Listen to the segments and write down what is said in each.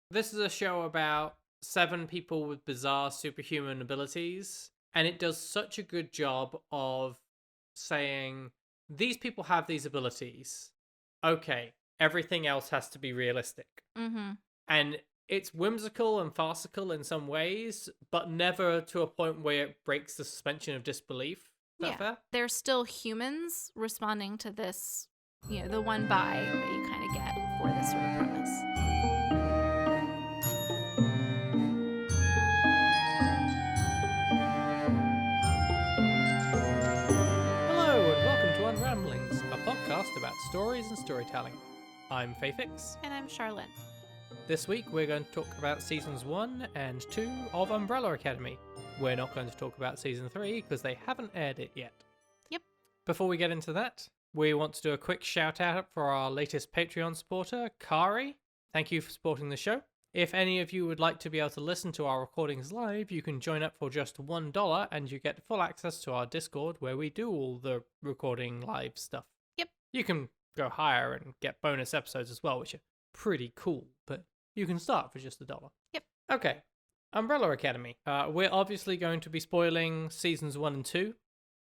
This is a show about 7 people with bizarre superhuman abilities, and it does such a good job of saying, these people have these abilities. Okay, everything else has to be realistic. Mm-hmm. And it's whimsical and farcical in some ways, but never to a point where it breaks the suspension of disbelief. Is that fair? They're still humans responding to this, the one buy that you kind of get for this sort of premise. Hello, and welcome to Unramblings, a podcast about stories and storytelling. I'm Fafix. And I'm Charlotte. This week we're going to talk about seasons 1 and 2 of Umbrella Academy. We're not going to talk about season 3 because they haven't aired it yet. Yep. Before we get into that, we want to do a quick shout out for our latest Patreon supporter, Kari. Thank you for supporting the show. If any of you would like to be able to listen to our recordings live, you can join up for just $1 and you get full access to our Discord where we do all the recording live stuff. Yep. You can go higher and get bonus episodes as well, which are pretty cool, but you can start for just $1. Yep. Okay. Umbrella Academy. We're obviously going to be spoiling seasons 1 and 2.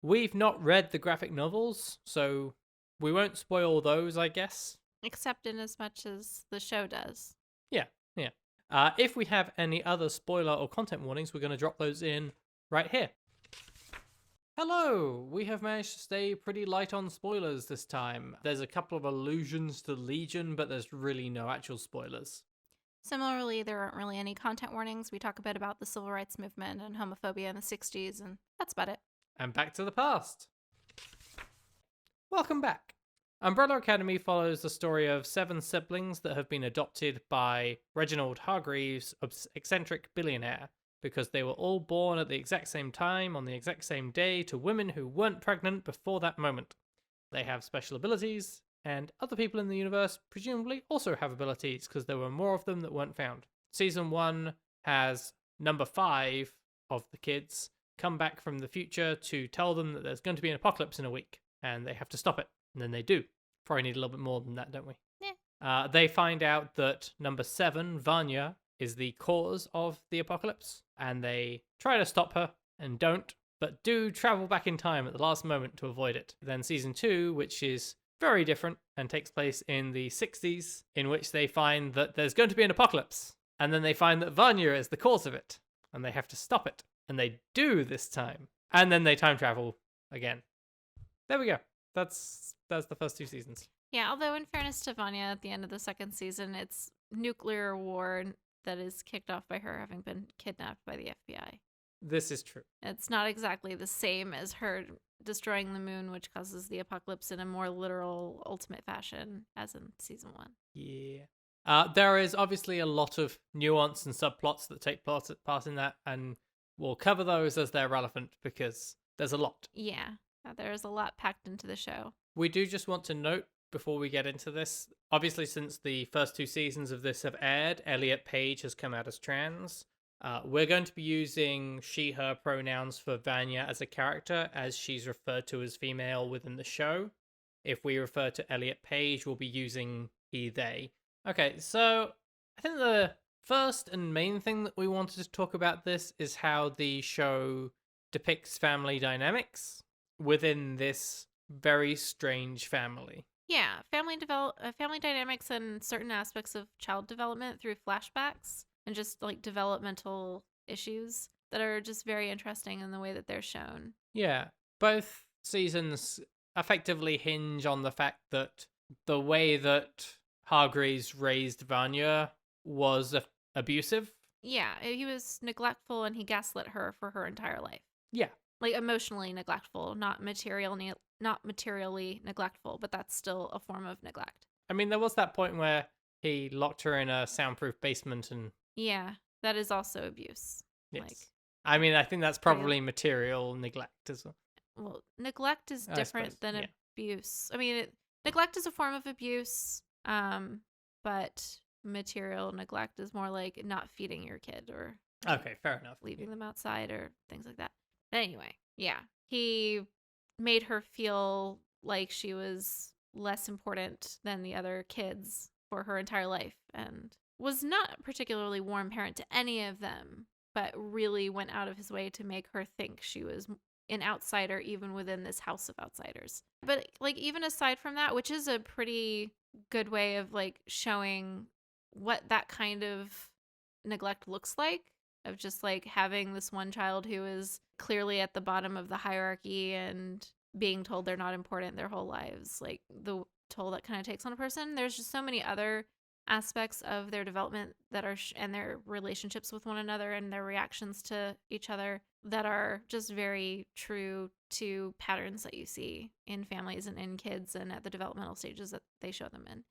We've not read the graphic novels, so we won't spoil those, I guess. Except in as much as the show does. Yeah. If we have any other spoiler or content warnings, we're going to drop those in right here. Hello! We have managed to stay pretty light on spoilers this time. There's a couple of allusions to Legion, but there's really no actual spoilers. Similarly, there aren't really any content warnings. We talk a bit about the civil rights movement and homophobia in the 60s, and that's about it. And back to the past. Welcome back. Umbrella Academy follows the story of 7 siblings that have been adopted by Reginald Hargreaves, eccentric billionaire, because they were all born at the exact same time on the exact same day to women who weren't pregnant before that moment. They have special abilities, and other people in the universe presumably also have abilities because there were more of them that weren't found. Season 1 has number 5 of the kids come back from the future to tell them that there's going to be an apocalypse in a week, and they have to stop it. And then they do. Probably need a little bit more than that, don't we? Yeah. They find out that number 7, Vanya, is the cause of the apocalypse, and they try to stop her and don't, but do travel back in time at the last moment to avoid it. Then season 2, which is very different and takes place in the 60s, in which they find that there's going to be an apocalypse, and then they find that Vanya is the cause of it, and they have to stop it. And they do this time. And then they time travel again. There we go. That's the first 2 seasons. Yeah, although in fairness to Vanya, at the end of the second season, it's nuclear war that is kicked off by her having been kidnapped by the FBI. This is true. It's not exactly the same as her destroying the moon, which causes the apocalypse in a more literal, ultimate fashion, as in season 1. Yeah. There is obviously a lot of nuance and subplots that take part in that, and we'll cover those as they're relevant because there's a lot. Yeah, there's a lot packed into the show. We do just want to note before we get into this, obviously since the first 2 seasons of this have aired, Elliot Page has come out as trans. We're going to be using she, her pronouns for Vanya as a character, as she's referred to as female within the show. If we refer to Elliot Page, we'll be using he, they. Okay, so I think the first and main thing that we wanted to talk about this is how the show depicts family dynamics within this very strange family. Yeah, family dynamics and certain aspects of child development through flashbacks and just like developmental issues that are just very interesting in the way that they're shown. Yeah, both seasons effectively hinge on the fact that the way that Hargreaves raised Vanya was abusive. Yeah, he was neglectful and he gaslit her for her entire life. Yeah. Like emotionally neglectful, not materially neglectful, but that's still a form of neglect. I mean, there was that point where he locked her in a soundproof basement and... Yeah, that is also abuse. Yes. I mean, I think that's probably material neglect as well. Well, neglect is different than abuse. I mean, neglect is a form of abuse, but material neglect is more like not feeding your kid or... Okay, fair enough. Leaving them outside or things like that. But anyway, yeah. He made her feel like she was less important than the other kids for her entire life and was not particularly warm parent to any of them, but really went out of his way to make her think she was an outsider even within this house of outsiders. But like even aside from that, which is a pretty good way of like showing what that kind of neglect looks like, of just like having this one child who is clearly at the bottom of the hierarchy and being told they're not important their whole lives, like the toll that kind of takes on a person. There's just so many other aspects of their development that are and their relationships with one another and their reactions to each other that are just very true to patterns that you see in families and in kids and at the developmental stages that they show them in.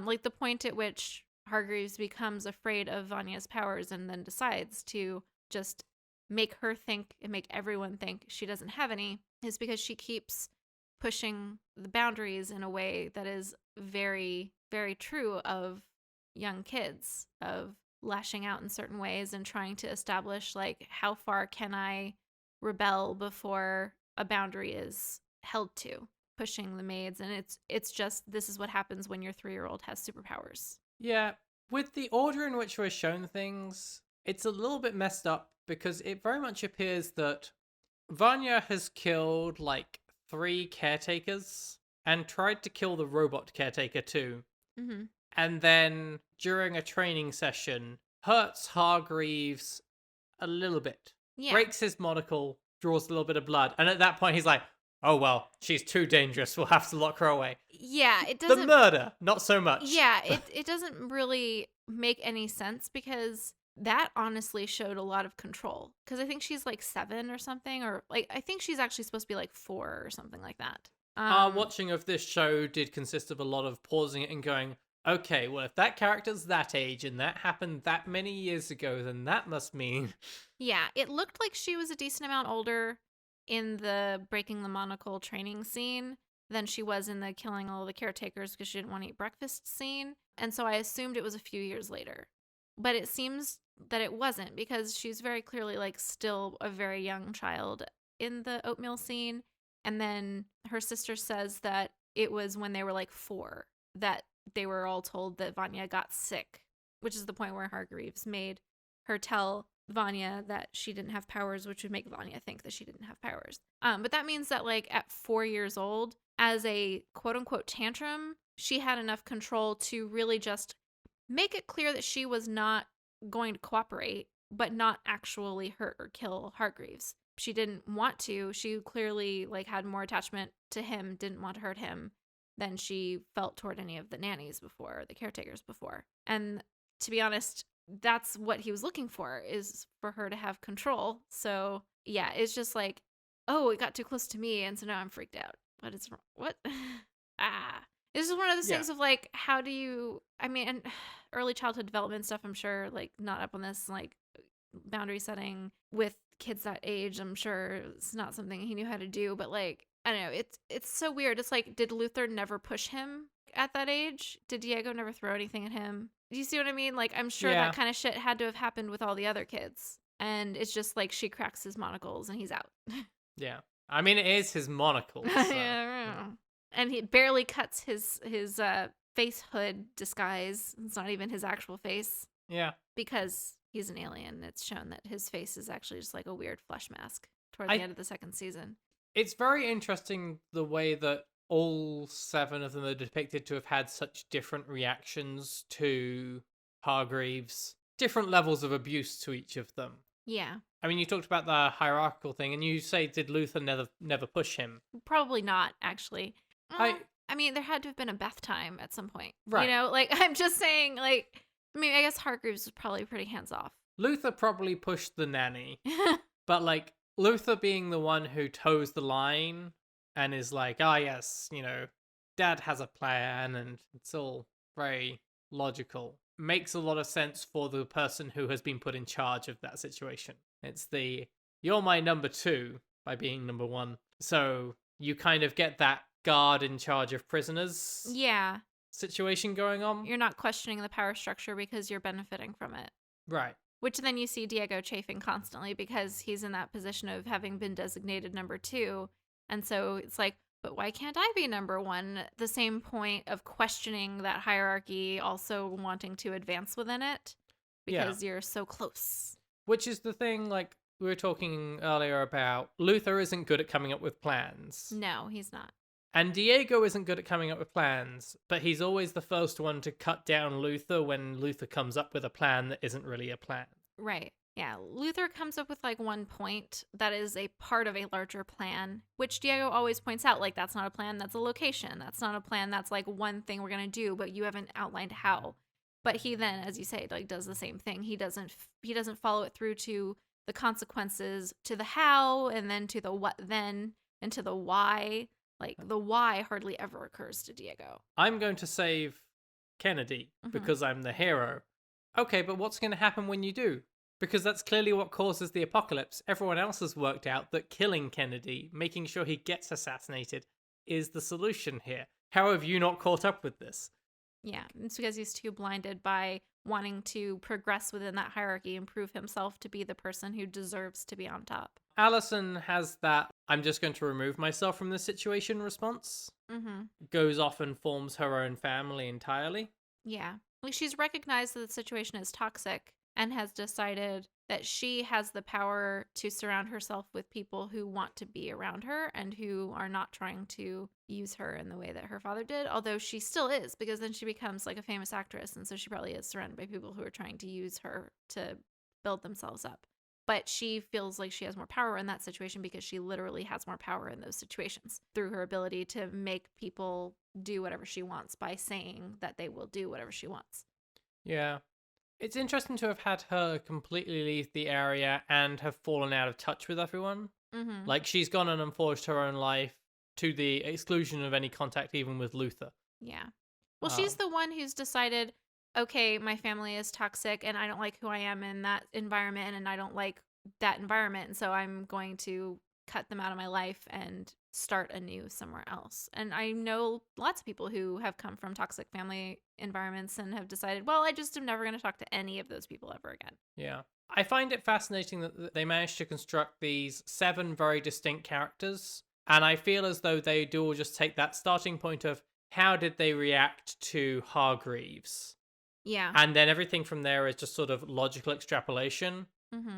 Like the point at which Hargreaves becomes afraid of Vanya's powers and then decides to just make her think and make everyone think she doesn't have any is because she keeps pushing the boundaries in a way that is very, very true of young kids, of lashing out in certain ways and trying to establish like how far can I rebel before a boundary is held to, pushing the maids. And it's just, this is what happens when your 3-year-old has superpowers. Yeah, with the order in which we're shown things, it's a little bit messed up because it very much appears that Vanya has killed like 3 caretakers and tried to kill the robot caretaker too. Mm-hmm. And then during a training session, hurts Hargreaves a little bit. Yeah. Breaks his monocle, draws a little bit of blood. And at that point, he's like, oh, well, she's too dangerous. We'll have to lock her away. Yeah, it doesn't... The murder, not so much. Yeah, it doesn't really make any sense because that honestly showed a lot of control. Because I think she's like 7 or something, or like I think she's actually supposed to be like 4 or something like that. Our watching of this show did consist of a lot of pausing it and going, okay, well, if that character's that age and that happened that many years ago, then that must mean... Yeah, it looked like she was a decent amount older in the breaking the monocle training scene than she was in the killing all the caretakers because she didn't want to eat breakfast scene. And so I assumed it was a few years later. But it seems that it wasn't because she's very clearly like still a very young child in the oatmeal scene. And then her sister says that it was when they were like 4 that they were all told that Vanya got sick, which is the point where Hargreaves made her tell Vanya that she didn't have powers, which would make Vanya think that she didn't have powers. But that means that like at 4 years old, as a quote unquote tantrum, she had enough control to really just make it clear that she was not going to cooperate, but not actually hurt or kill Hargreaves. She didn't want to. She clearly like had more attachment to him, didn't want to hurt him than she felt toward any of the nannies before, the caretakers before. And to be honest, that's what he was looking for, is for her to have control. So yeah, it's just like, oh, it got too close to me, and so now I'm freaked out. What is wrong? What? This is one of those things of like, how do you, I mean, and early childhood development stuff, I'm sure, like not up on this, like boundary setting with kids that age, I'm sure it's not something he knew how to do, but like, I don't know, it's so weird. It's like, did Luther never push him at that age? Did Diego never throw anything at him? Do you see what I mean? Like, I'm sure that kind of shit had to have happened with all the other kids. And it's just like she cracks his monocles and he's out. Yeah. I mean, it is his monocle. So. Yeah. And he barely cuts his face hood disguise. It's not even his actual face. Yeah. Because he's an alien. It's shown that his face is actually just like a weird flesh mask toward the end of the 2nd season. It's very interesting the way that all 7 of them are depicted to have had such different reactions to Hargreaves, different levels of abuse to each of them. Yeah. I mean, you talked about the hierarchical thing, and you say, did Luther never push him? Probably not, actually. I mean, there had to have been a bath time at some point. Right. You know, like, I'm just saying, like, I mean, I guess Hargreaves was probably pretty hands-off. Luther probably pushed the nanny, but, like, Luther being the one who toes the line and is like, yes, you know, Dad has a plan and it's all very logical, makes a lot of sense for the person who has been put in charge of that situation. It's the, you're my number 2 by being number 1. So you kind of get that guard in charge of prisoners situation going on. You're not questioning the power structure because you're benefiting from it. Right. Which then you see Diego chafing constantly because he's in that position of having been designated number 2. And so it's like, but why can't I be number one? The same point of questioning that hierarchy, also wanting to advance within it because you're so close. Which is the thing, like, we were talking earlier about Luther isn't good at coming up with plans. No, he's not. And Diego isn't good at coming up with plans, but he's always the first one to cut down Luther when Luther comes up with a plan that isn't really a plan. Right. Yeah, Luther comes up with like one point that is a part of a larger plan, which Diego always points out, like, that's not a plan, that's a location. That's not a plan, that's like one thing we're going to do, but you haven't outlined how. But he then, as you say, like, does the same thing. He doesn't follow it through to the consequences, to the how, and then to the what then, and to the why. Like, the why hardly ever occurs to Diego. I'm going to save Kennedy because I'm the hero. Okay, but what's going to happen when you do? Because that's clearly what causes the apocalypse. Everyone else has worked out that killing Kennedy, making sure he gets assassinated, is the solution here. How have you not caught up with this? Yeah, it's because he's too blinded by wanting to progress within that hierarchy and prove himself to be the person who deserves to be on top. Allison has that, I'm just going to remove myself from this situation response. Goes off and forms her own family entirely. Yeah. Like, she's recognized that the situation is toxic and has decided that she has the power to surround herself with people who want to be around her and who are not trying to use her in the way that her father did, although she still is, because then she becomes like a famous actress, and so she probably is surrounded by people who are trying to use her to build themselves up. But she feels like she has more power in that situation because she literally has more power in those situations through her ability to make people do whatever she wants by saying that they will do whatever she wants. Yeah. It's interesting to have had her completely leave the area and have fallen out of touch with everyone. Like, she's gone on and forged her own life to the exclusion of any contact even with Luther. Yeah. Well, she's the one who's decided, okay, my family is toxic and I don't like who I am in that environment and I don't like that environment. And so I'm going to cut them out of my life and start anew somewhere else. And I know lots of people who have come from toxic family environments and have decided, well, I just am never going to talk to any of those people ever again. Yeah. I find it fascinating that they managed to construct these 7 very distinct characters. And I feel as though they do all just take that starting point of how did they react to Hargreaves? Yeah. And then everything from there is just sort of logical extrapolation.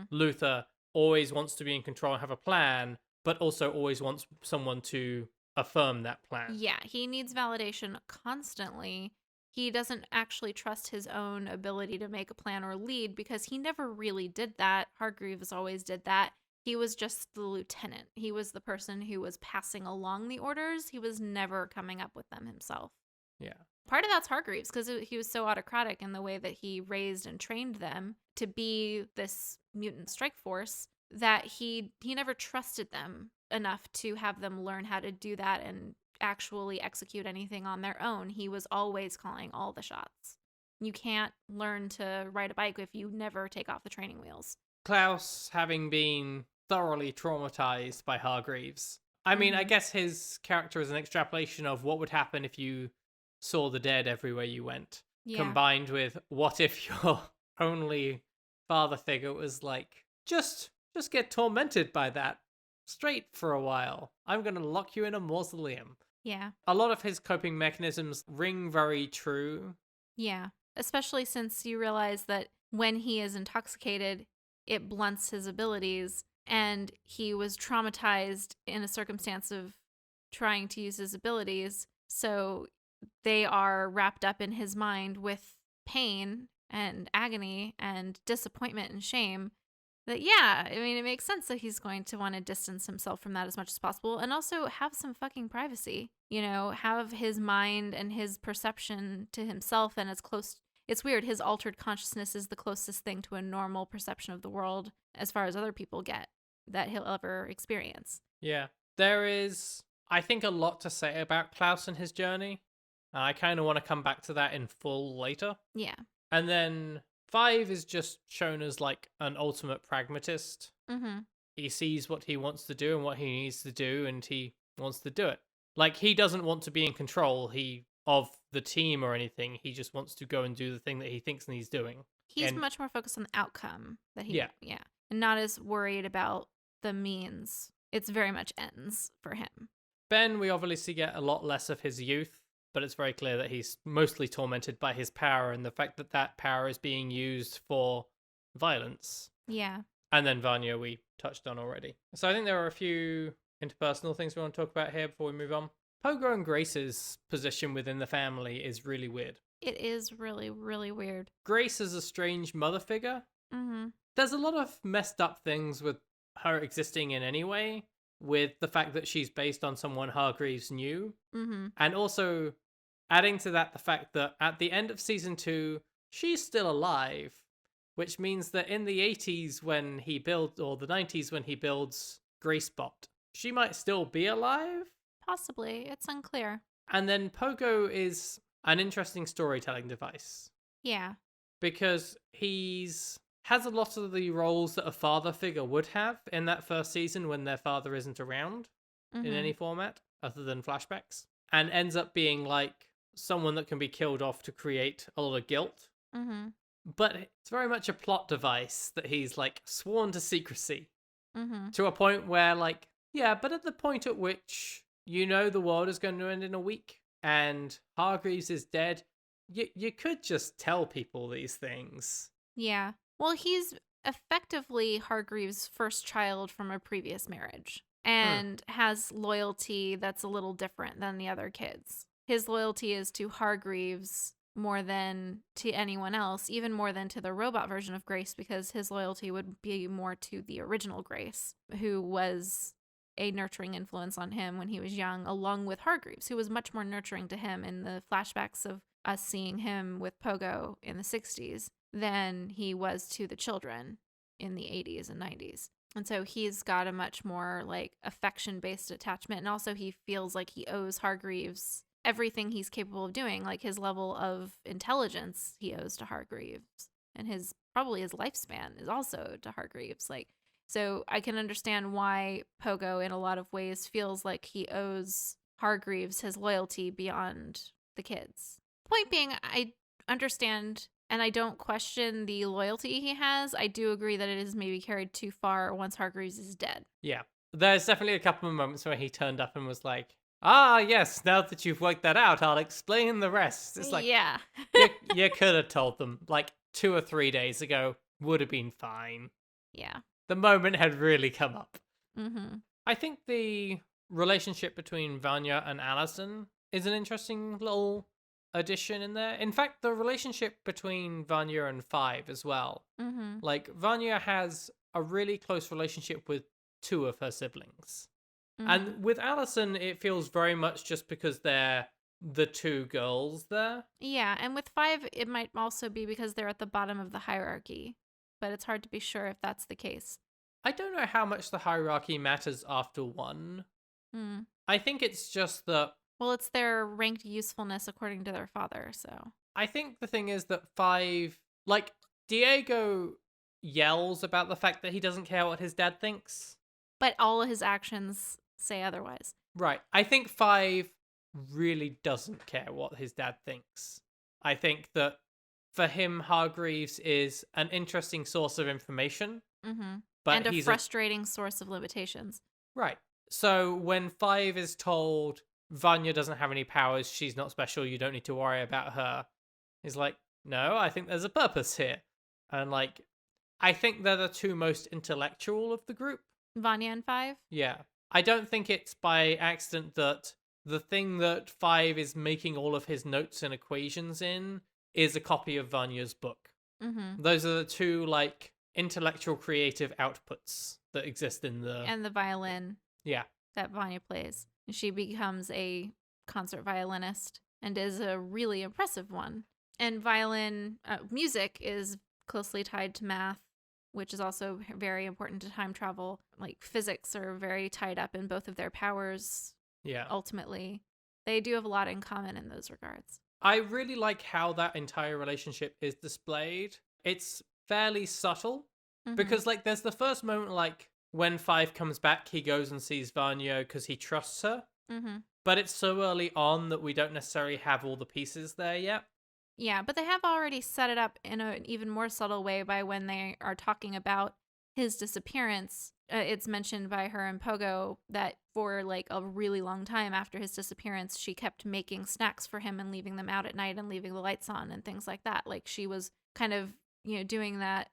Luther always wants to be in control and have a plan, but also always wants someone to affirm that plan. Yeah, he needs validation constantly. He doesn't actually trust his own ability to make a plan or lead because he never really did that. Hargreaves always did that. He was just the lieutenant. He was the person who was passing along the orders. He was never coming up with them himself. Yeah. Part of that's Hargreaves because he was so autocratic in the way that he raised and trained them to be this mutant strike force that he never trusted them enough to have them learn how to do that and actually execute anything on their own. He was always calling all the shots. You can't learn to ride a bike if you never take off the training wheels. Klaus, having been thoroughly traumatized by Hargreaves. I mean, I guess his character is an extrapolation of what would happen if you saw the dead everywhere you went, combined with what if your only father figure was like, just get tormented by that straight for a while. I'm going to lock you in a mausoleum. Yeah. A lot of his coping mechanisms ring very true. Yeah. Especially since you realize that when he is intoxicated, it blunts his abilities, and he was traumatized in a circumstance of trying to use his abilities. So they are wrapped up in his mind with pain and agony and disappointment and shame. That, yeah, I mean, it makes sense that he's going to want to distance himself from that as much as possible and also have some fucking privacy, you know, have his mind and his perception to himself and as close. It's weird. His altered consciousness is the closest thing to a normal perception of the world as far as other people get that he'll ever experience. Yeah. There is, I think, a lot to say about Klaus and his journey. I kind of want to come back to that in full later. Yeah. And then 5 is just shown as like an ultimate pragmatist. He sees what he wants to do and what he needs to do, and he wants to do it. Like, he doesn't want to be in control of the team or anything. He just wants to go and do the thing that he thinks he's doing. He's much more focused on the outcome that he, and not as worried about the means. It's very much ends for him. Ben, we obviously get a lot less of his youth, but it's very clear that he's mostly tormented by his power and the fact that that power is being used for violence. Yeah. And then Vanya, we touched on already. So I think there are a few interpersonal things we want to talk about here before we move on. Pogo and Grace's position within the family is really weird. It is really, really weird. Grace is a strange mother figure. Mm-hmm. There's a lot of messed up things with her existing in any way, with the fact that she's based on someone Hargreaves knew. Mm-hmm. And also adding to that the fact that at the end of season 2, she's still alive, which means that in the 80s when he builds, or the 90s when he builds Gracebot, she might still be alive? Possibly. It's unclear. And then Pogo is an interesting storytelling device. Yeah. Because has a lot of the roles that a father figure would have in that first season when their father isn't around in any format other than flashbacks, and ends up being like someone that can be killed off to create a lot of guilt. Mm-hmm. But it's very much a plot device that he's like sworn to secrecy Mm-hmm. to a point where like, yeah, but at the point at which you know the world is going to end in a week and Hargreaves is dead, you could just tell people these things. Yeah. Well, he's effectively Hargreaves' first child from a previous marriage and has loyalty that's a little different than the other kids. His loyalty is to Hargreaves more than to anyone else, even more than to the robot version of Grace, because his loyalty would be more to the original Grace, who was a nurturing influence on him when he was young, along with Hargreaves, who was much more nurturing to him in the flashbacks of us seeing him with Pogo in the 60s than he was to the children in the 80s and 90s. And so he's got a much more like affection-based attachment. And also he feels like he owes Hargreaves everything he's capable of doing, like his level of intelligence he owes to Hargreaves. And probably his lifespan is also to Hargreaves. Like, so I can understand why Pogo in a lot of ways feels like he owes Hargreaves his loyalty beyond the kids. Point being, I understand and I don't question the loyalty he has. I do agree that it is maybe carried too far once Hargreaves is dead. Yeah. There's definitely a couple of moments where he turned up and was like, ah, yes, now that you've worked that out, I'll explain the rest. It's like, yeah. you could have told them like 2 or 3 days ago, would have been fine. Yeah. The moment had really come up. Mm-hmm. I think the relationship between Vanya and Allison is an interesting little addition in there. In fact, the relationship between Vanya and Five as well. Mm-hmm. Like, Vanya has a really close relationship with 2 of her siblings. Mm-hmm. And with Allison, it feels very much just because they're the 2 girls there. Yeah, and with Five, it might also be because they're at the bottom of the hierarchy. But it's hard to be sure if that's the case. I don't know how much the hierarchy matters after 1. I think it's just that... Well, it's their ranked usefulness according to their father, so... I think the thing is that 5... Like, Diego yells about the fact that he doesn't care what his dad thinks. But all of his actions say otherwise. Right. I think 5 really doesn't care what his dad thinks. I think that for him, Hargreaves is an interesting source of information. Mm-hmm. But and a he's frustrating source of limitations. Right. So when 5 is told Vanya doesn't have any powers, she's not special, you don't need to worry about her, he's like, no, I think there's a purpose here. And like, I think they're the 2 most intellectual of the group. Vanya and 5? Yeah. I don't think it's by accident that the thing that 5 is making all of his notes and equations in is a copy of Vanya's book. Mm-hmm. Those are the 2, like, intellectual creative outputs that exist in the... And the violin. Yeah. That Vanya plays. She becomes a concert violinist and is a really impressive one. And violin music is closely tied to math, which is also very important to time travel. Like, physics are very tied up in both of their powers. Yeah. Ultimately, they do have a lot in common in those regards. I really like how that entire relationship is displayed. It's fairly subtle because, like, there's the first moment, like, when 5 comes back, he goes and sees Vanya because he trusts her. Mm-hmm. But it's so early on that we don't necessarily have all the pieces there yet. Yeah, but they have already set it up in an even more subtle way by when they are talking about his disappearance, it's mentioned by her and Pogo that for like a really long time after his disappearance, she kept making snacks for him and leaving them out at night and leaving the lights on and things like that. Like she was kind of, doing that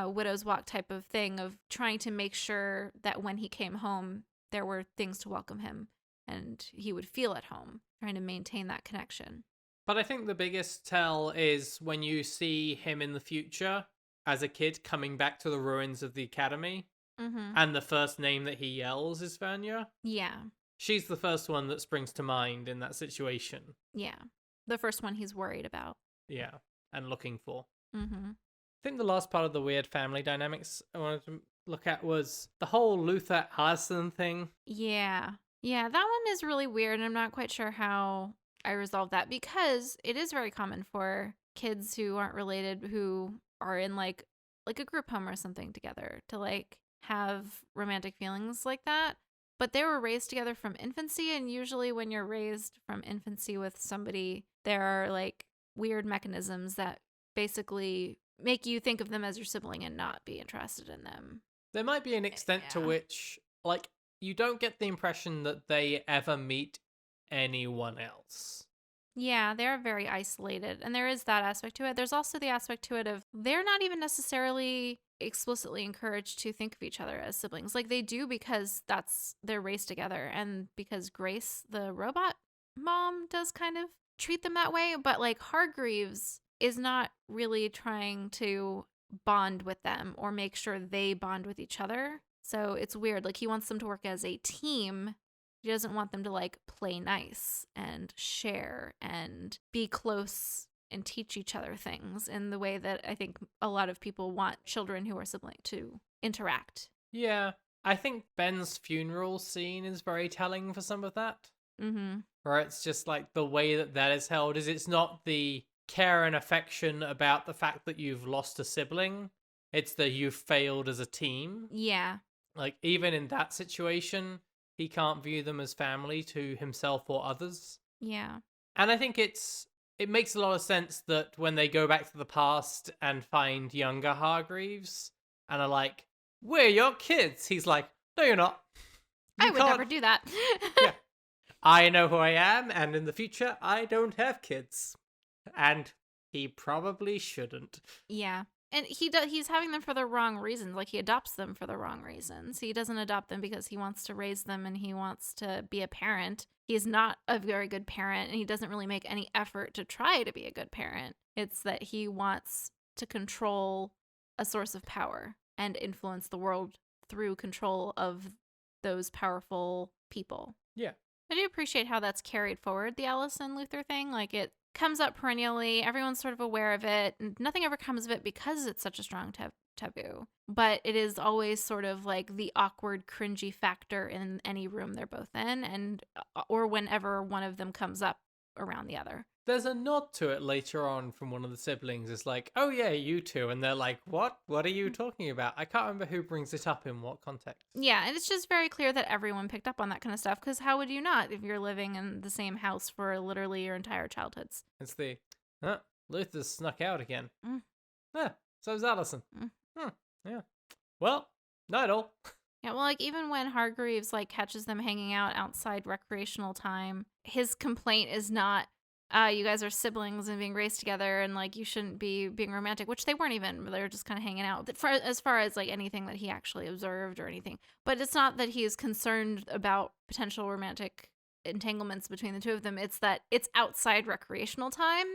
widow's walk type of thing of trying to make sure that when he came home, there were things to welcome him and he would feel at home, trying to maintain that connection. But I think the biggest tell is when you see him in the future as a kid coming back to the ruins of the academy, and the first name that he yells is Vanya. Yeah. She's the first one that springs to mind in that situation. Yeah. The first one he's worried about. Yeah, and looking for. I think the last part of the weird family dynamics I wanted to look at was the whole Luther Allison thing. Yeah. Yeah, that one is really weird, and I'm not quite sure how I resolved that, because it is very common for kids who aren't related, who are in like a group home or something together, to like have romantic feelings like that. But they were raised together from infancy, and usually when you're raised from infancy with somebody, there are like weird mechanisms that basically make you think of them as your sibling and not be interested in them. There might be an extent to which, like, you don't get the impression that they ever meet anyone else. Yeah, they're very isolated, and there is that aspect to it. There's also the aspect to it of they're not even necessarily explicitly encouraged to think of each other as siblings. Like, they do because they're raised together, and because Grace, the robot mom, does kind of treat them that way. But like Hargreaves is not really trying to bond with them or make sure they bond with each other. So it's weird. Like, he wants them to work as a team. He doesn't want them to like play nice and share and be close and teach each other things in the way that I think a lot of people want children who are siblings to interact. Yeah, I think Ben's funeral scene is very telling for some of that. Where it's just like the way that is held is it's not the care and affection about the fact that you've lost a sibling. It's that you've failed as a team. Yeah. Like, even in that situation, he can't view them as family to himself or others. Yeah. And I think it makes a lot of sense that when they go back to the past and find younger Hargreaves and are like, "We're your kids," he's like, "No, you're not. I would never do that." Yeah. I know who I am, and in the future, I don't have kids. And he probably shouldn't. Yeah. And he's having them for the wrong reasons. Like, he adopts them for the wrong reasons. He doesn't adopt them because he wants to raise them and he wants to be a parent. He's not a very good parent, and he doesn't really make any effort to try to be a good parent. It's that he wants to control a source of power and influence the world through control of those powerful people. Yeah. I do appreciate how that's carried forward, the Allison Luther thing. Like, it comes up perennially. Everyone's sort of aware of it. And nothing ever comes of it because it's such a strong taboo. But it is always sort of like the awkward, cringy factor in any room they're both in, or whenever one of them comes up around the other. There's a nod to it later on from one of the siblings. It's like, "Oh yeah, you two," and they're like, "What? What are you talking about?" I can't remember who brings it up in what context. Yeah, and it's just very clear that everyone picked up on that kind of stuff, because how would you not if you're living in the same house for literally your entire childhoods? It's the, Luther's snuck out again. Mm. So's Allison. Yeah. Well, not at all. Yeah, well, like, even when Hargreaves like catches them hanging out outside recreational time, his complaint is not, you guys are siblings and being raised together and like you shouldn't be being romantic, which they weren't even. They were just kind of hanging out as far as like anything that he actually observed or anything. But it's not that he is concerned about potential romantic entanglements between the two of them. It's that it's outside recreational time,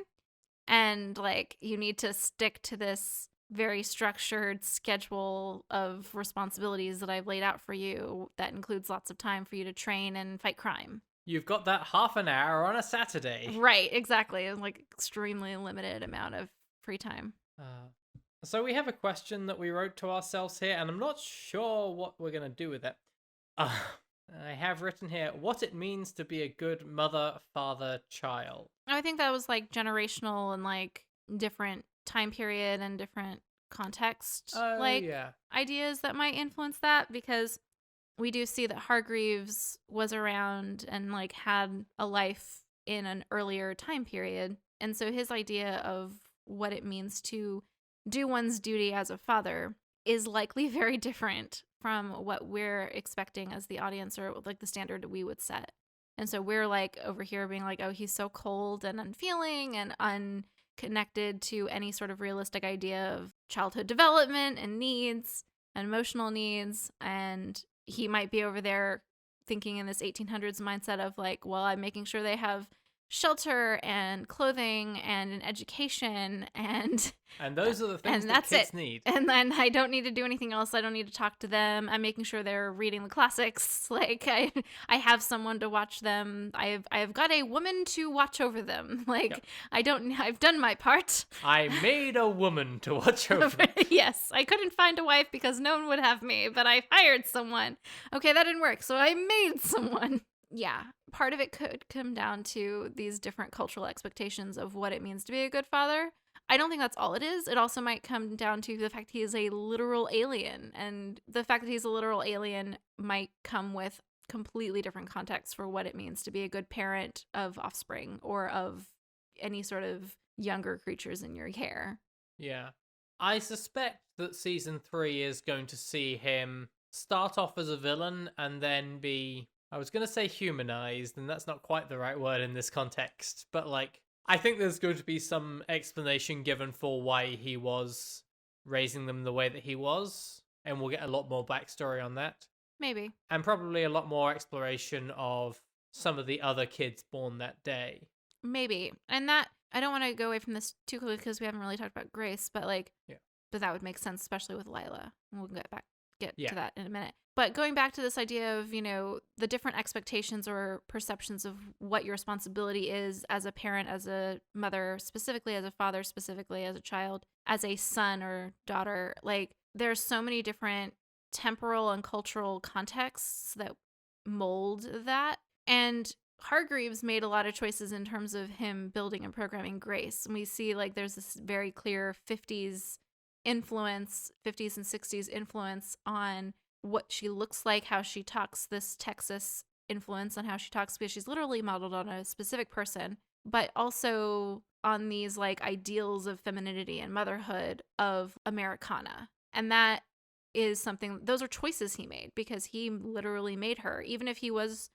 and like you need to stick to this very structured schedule of responsibilities that I've laid out for you that includes lots of time for you to train and fight crime. You've got that half an hour on a Saturday. Right, exactly. It's like extremely limited amount of free time. So we have a question that we wrote to ourselves here, and I'm not sure what we're going to do with it. I have written here what it means to be a good mother, father, child. I think that was like generational and like different time period and different context ideas that might influence that, because we do see that Hargreaves was around and like had a life in an earlier time period. And so his idea of what it means to do one's duty as a father is likely very different from what we're expecting as the audience, or like the standard we would set. And so we're like over here being like, oh, he's so cold and unfeeling and unconnected to any sort of realistic idea of childhood development and needs and emotional needs. And he might be over there thinking in this 1800s mindset of like, well, I'm making sure they have shelter and clothing and an education and those are the things that kids need. And then I don't need to do anything else. I don't need to talk to them. I'm making sure they're reading the classics. Like I have someone to watch them. I've got a woman to watch over them. Like I've done my part. I made a woman to watch over them. Yes, I couldn't find a wife because no one would have me, but I hired someone. Okay, that didn't work, so I made someone. Yeah, part of it could come down to these different cultural expectations of what it means to be a good father. I don't think that's all it is. It also might come down to the fact he is a literal alien, and the fact that he's a literal alien might come with completely different contexts for what it means to be a good parent of offspring or of any sort of younger creatures in your care. Yeah. I suspect that season 3 is going to see him start off as a villain and then be, I was going to say humanized, and that's not quite the right word in this context, but like, I think there's going to be some explanation given for why he was raising them the way that he was, and we'll get a lot more backstory on that. Maybe. And probably a lot more exploration of some of the other kids born that day. Maybe. And that, I don't want to go away from this too quickly because we haven't really talked about Grace, but like, but that would make sense, especially with Lila. We'll get to that in a minute. But going back to this idea of, you know, the different expectations or perceptions of what your responsibility is as a parent, as a mother, specifically as a father, specifically as a child, as a son or daughter, like there's so many different temporal and cultural contexts that mold that. And Hargreaves made a lot of choices in terms of him building and programming Grace. And we see like there's this very clear 50s and 60s influence on what she looks like, how she talks, this Texas influence on how she talks, because she's literally modeled on a specific person, but also on these like ideals of femininity and motherhood of Americana. And that is something, those are choices he made because he literally made her. Even if he was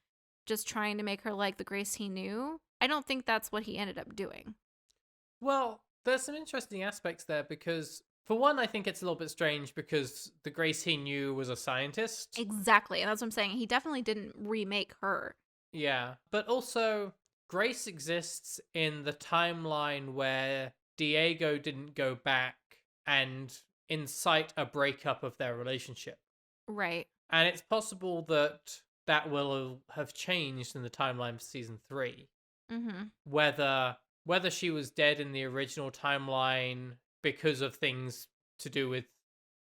just trying to make her like the Grace he knew, I don't think that's what he ended up doing. Well, there's some interesting aspects there because, for one, I think it's a little bit strange because the Grace he knew was a scientist. Exactly, and that's what I'm saying. He definitely didn't remake her. Yeah, but also, Grace exists in the timeline where Diego didn't go back and incite a breakup of their relationship. Right. And it's possible that that will have changed in the timeline for season 3. Mm-hmm. Whether she was dead in the original timeline because of things to do with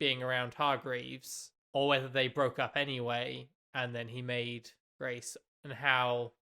being around Hargreaves, or whether they broke up anyway and then he made Grace, and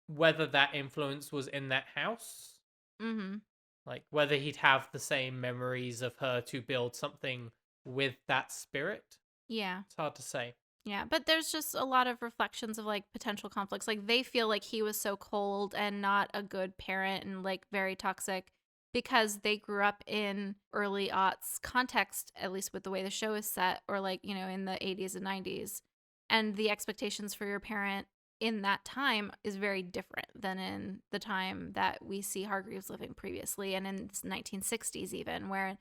whether that influence was in that house. Mm-hmm. Like whether he'd have the same memories of her to build something with that spirit. Yeah. It's hard to say. Yeah, but there's just a lot of reflections of like potential conflicts. Like they feel like he was so cold and not a good parent and like very toxic because they grew up in early aughts context, at least with the way the show is set, or like, you know, in the 80s and 90s. And the expectations for your parent in that time is very different than in the time that we see Hargreaves living previously, and in the 1960s even, where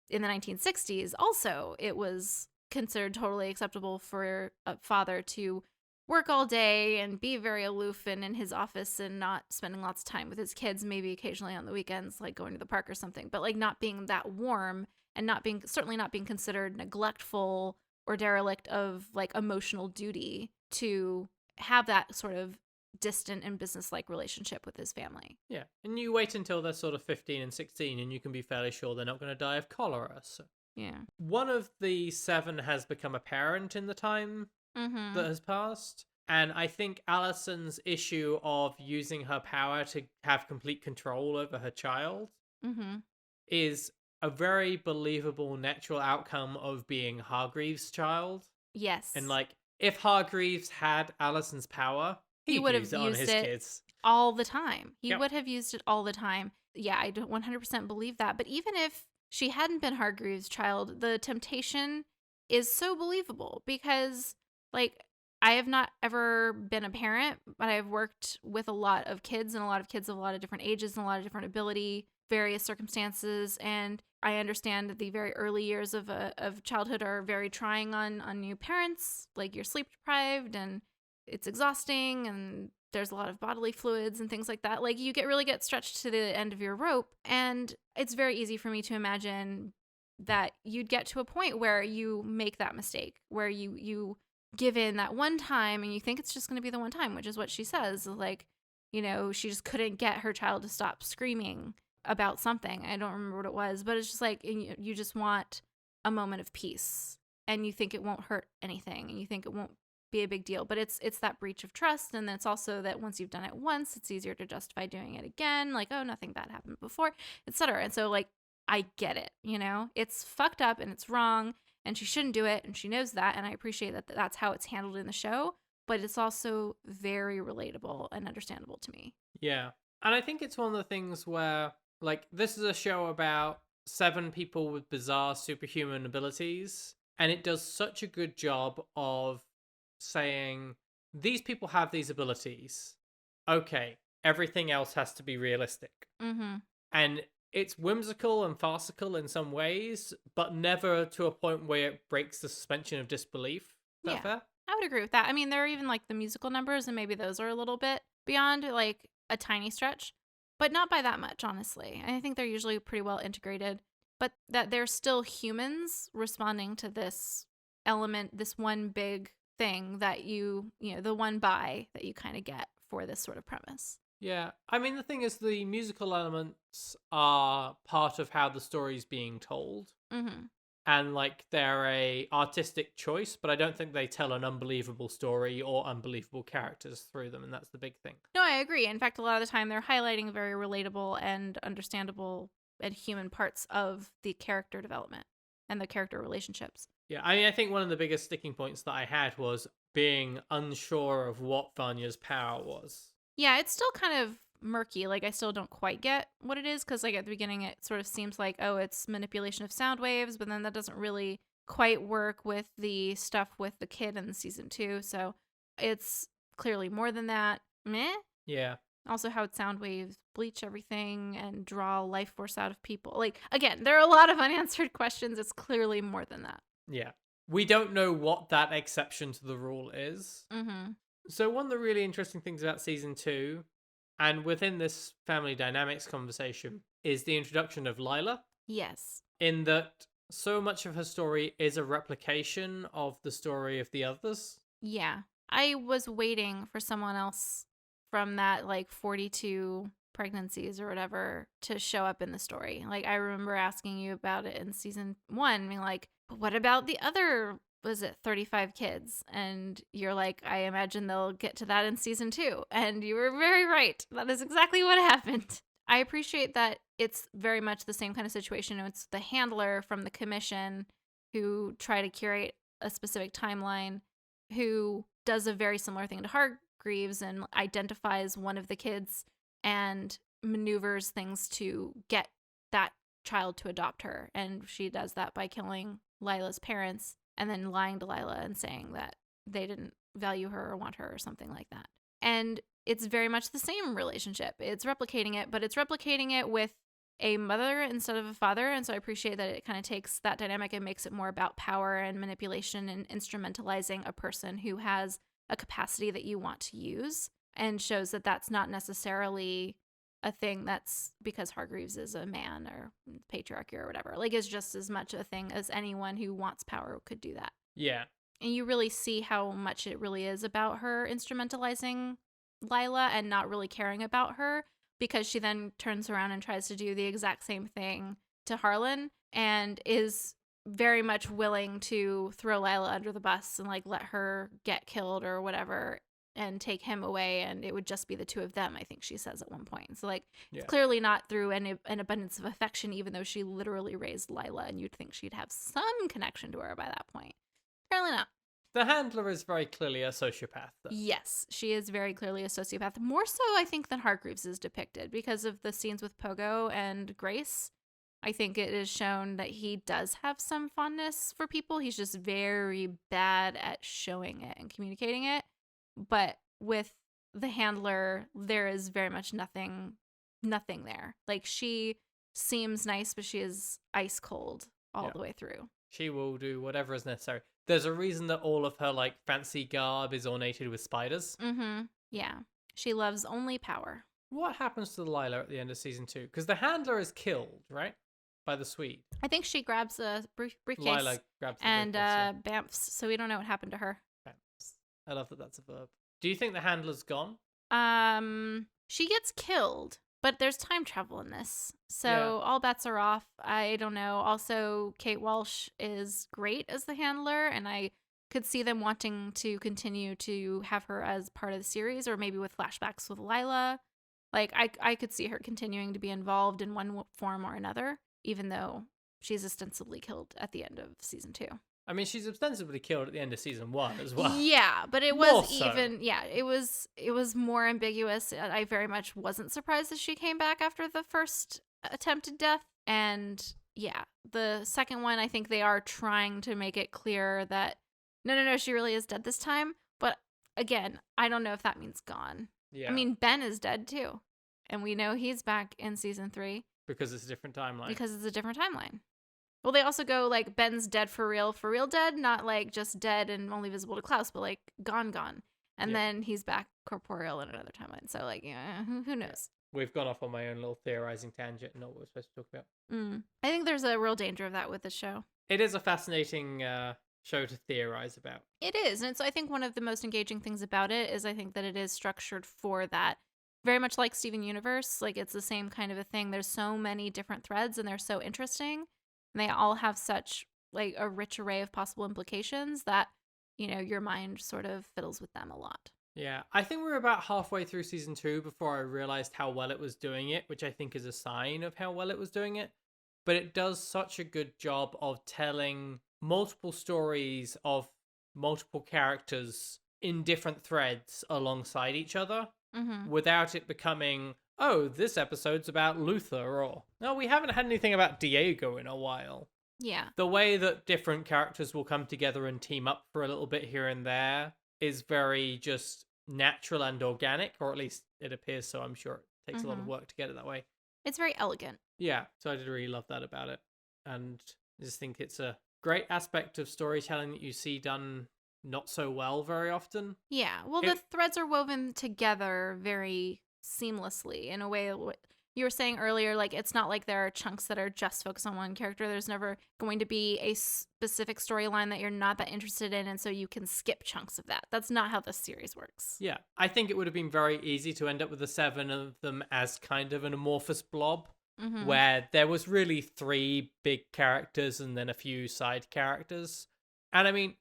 in the 1960s also it was considered totally acceptable for a father to work all day and be very aloof and in his office and not spending lots of time with his kids, maybe occasionally on the weekends, like going to the park or something, but like not being that warm and certainly not being considered neglectful or derelict of like emotional duty to have that sort of distant and business-like relationship with his family. Yeah, and you wait until they're sort of 15 and 16 and you can be fairly sure they're not going to die of cholera. So yeah. One of the 7 has become a parent in the time that has passed. And I think Allison's issue of using her power to have complete control over her child is a very believable natural outcome of being Hargreaves' child. Yes. And like, if Hargreaves had Allison's power, he would have used it on his kids all the time. He would have used it all the time. Yeah, I don't 100% believe that. But even if she hadn't been Hargreaves' child, the temptation is so believable because, like, I have not ever been a parent, but I've worked with a lot of kids and a lot of kids of a lot of different ages and a lot of different ability, various circumstances. And I understand that the very early years of childhood are very trying on new parents. Like, you're sleep deprived and it's exhausting and there's a lot of bodily fluids and things like that. Like, you really get stretched to the end of your rope. And it's very easy for me to imagine that you'd get to a point where you make that mistake, where you give in that one time and you think it's just going to be the one time, which is what she says. Like, you know, she just couldn't get her child to stop screaming about something. I don't remember what it was, but it's just like, you just want a moment of peace and you think it won't hurt anything and you think it won't be a big deal, but it's that breach of trust. And it's also that once you've done it once, it's easier to justify doing it again. Like, oh, nothing bad happened before, etc. And so, like, I get it, you know, it's fucked up and it's wrong and she shouldn't do it. And she knows that. And I appreciate that that's how it's handled in the show, but it's also very relatable and understandable to me. Yeah. And I think it's one of the things where, like, this is a show about 7 people with bizarre superhuman abilities. And it does such a good job of saying, these people have these abilities. Okay. Everything else has to be realistic. Mm-hmm. And it's whimsical and farcical in some ways, but never to a point where it breaks the suspension of disbelief. Is that fair? I would agree with that. I mean, there are even, like, the musical numbers, and maybe those are a little bit beyond, like, a tiny stretch, but not by that much, honestly. I think they're usually pretty well integrated, but that they're still humans responding to this element, this one big thing that you know, the one buy that you kind of get for this sort of premise. Yeah, I mean, the thing is, the musical elements are part of how the story's being told. Mm-hmm. And, like, they're a artistic choice, but I don't think they tell an unbelievable story or unbelievable characters through them, and that's the big thing. No, I agree. In fact, a lot of the time they're highlighting very relatable and understandable and human parts of the character development and the character relationships. Yeah, I mean, I think one of the biggest sticking points that I had was being unsure of what Vanya's power was. Yeah, it's still kind of murky. Like, I still don't quite get what it is, because, like, at the beginning it sort of seems like, oh, it's manipulation of sound waves, but then that doesn't really quite work with the stuff with the kid in season 2. So it's clearly more than that. Meh. Yeah. Also, how sound waves bleach everything and draw life force out of people. Like, again, there are a lot of unanswered questions. It's clearly more than that. Yeah. We don't know what that exception to the rule is. Mm-hmm. So one of the really interesting things about season 2, and within this family dynamics conversation, is the introduction of Lila. Yes. In that so much of her story is a replication of the story of the others. Yeah. I was waiting for someone else from that, like, 42 pregnancies or whatever to show up in the story. Like, I remember asking you about it in season 1, being like, but what about the other, was it 35 kids? And you're like, I imagine they'll get to that in season 2. And you were very right. That is exactly what happened. I appreciate that it's very much the same kind of situation. It's the handler from the commission who try to curate a specific timeline, who does a very similar thing to Hargreaves and identifies one of the kids and maneuvers things to get that child to adopt her. And she does that by killing Lila's parents and then lying to Lila and saying that they didn't value her or want her or something like that. And it's very much the same relationship. It's replicating it, but it's replicating it with a mother instead of a father. And so I appreciate that it kind of takes that dynamic and makes it more about power and manipulation and instrumentalizing a person who has a capacity that you want to use, and shows that that's not necessarily a thing that's because Hargreaves is a man or patriarchy or whatever. Like, it's just as much a thing as anyone who wants power could do that. Yeah. And you really see how much it really is about her instrumentalizing Lila and not really caring about her, because she then turns around and tries to do the exact same thing to Harlan and is very much willing to throw Lila under the bus and, like, let her get killed or whatever and take him away, and it would just be the two of them, I think she says at one point. So, like, it's clearly not through an abundance of affection, even though she literally raised Lila, and you'd think she'd have some connection to her by that point. Apparently not. The handler is very clearly a sociopath, though. Yes, she is very clearly a sociopath. More so, I think, than Hargreaves is depicted because of the scenes with Pogo and Grace. I think it is shown that he does have some fondness for people. He's just very bad at showing it and communicating it. But with the handler, there is very much nothing there. Like, she seems nice, but she is ice cold all the way through. She will do whatever is necessary. There's a reason that all of her, like, fancy garb is ornated with spiders. Mm-hmm. Yeah. She loves only power. What happens to Lila at the end of season 2? Because the handler is killed, right? By the Swede. I think she grabs a briefcase. Lila grabs the and briefcase, bamfs, so we don't know what happened to her. Bamfs. I love that that's a verb. Do you think the handler's gone? She gets killed, but there's time travel in this. So all bets are off. I don't know. Also, Kate Walsh is great as the handler, and I could see them wanting to continue to have her as part of the series, or maybe with flashbacks with Lila. Like, I could see her continuing to be involved in one form or another, even though she's ostensibly killed at the end of season 2. I mean, she's ostensibly killed at the end of season 1 as well. Yeah, but it More was so. it was more ambiguous. I very much wasn't surprised that she came back after the first attempted death. And yeah, the second one, I think they are trying to make it clear that no, she really is dead this time. But again, I don't know if that means gone. Yeah. I mean, Ben is dead too. And we know he's back in season 3. Because it's a different timeline. Because it's a different timeline. Well, they also go, like, Ben's dead for real dead, not, like, just dead and only visible to Klaus, but, like, gone. And then he's back corporeal in another timeline. So, like, who knows? We've gone off on my own little theorizing tangent and not what we're supposed to talk about. I think there's a real danger of that with this show. It is a fascinating show to theorize about. It is. And so I think one of the most engaging things about it is I think that it is structured for that. Very much like Steven Universe. Like, it's the same kind of a thing. There's so many different threads, and they're so interesting. And they all have such, like, a rich array of possible implications that, you know, your mind sort of fiddles with them a lot. Yeah, I think we were about halfway through season 2 before I realized how well it was doing it, which I think is a sign of how well it was doing it. But it does such a good job of telling multiple stories of multiple characters in different threads alongside each other without it becoming, oh, this episode's about Luther, or, no, we haven't had anything about Diego in a while. Yeah. The way that different characters will come together and team up for a little bit here and there is very just natural and organic, or at least it appears so. I'm sure it takes a lot of work to get it that way. It's very elegant. Yeah, so I did really love that about it. And I just think it's a great aspect of storytelling that you see done not so well very often. Yeah. Well, the threads are woven together very seamlessly in a way. You were saying earlier, like, it's not like there are chunks that are just focused on one character. There's never going to be a specific storyline that you're not that interested in, and so you can skip chunks of that. That's not how this series works. Yeah, I think it would have been very easy to end up with the 7 of them as kind of an amorphous blob, where there was really 3 big characters and then a few side characters. And I mean,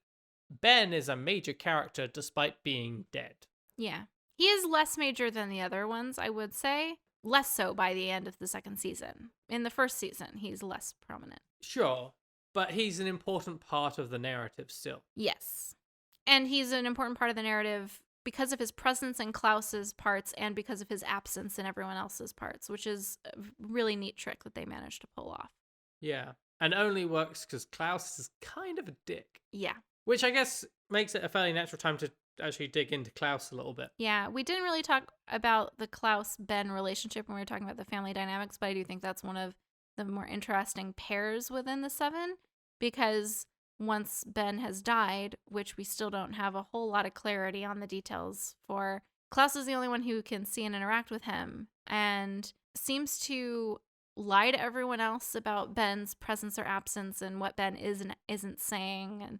Ben is a major character despite being dead. Yeah. He is less major than the other ones, I would say. Less so by the end of the second season. In the first season, he's less prominent. Sure, but he's an important part of the narrative still. Yes. And he's an important part of the narrative because of his presence in Klaus's parts and because of his absence in everyone else's parts, which is a really neat trick that they managed to pull off. Yeah, and only works because Klaus is kind of a dick. Yeah. Which I guess makes it a fairly natural time to actually dig into Klaus a little bit. Yeah, we didn't really talk about the Klaus-Ben relationship when we were talking about the family dynamics, but I do think that's one of the more interesting pairs within the 7, because once Ben has died, which we still don't have a whole lot of clarity on the details for, Klaus is the only one who can see and interact with him, and seems to lie to everyone else about Ben's presence or absence and what Ben is and isn't saying and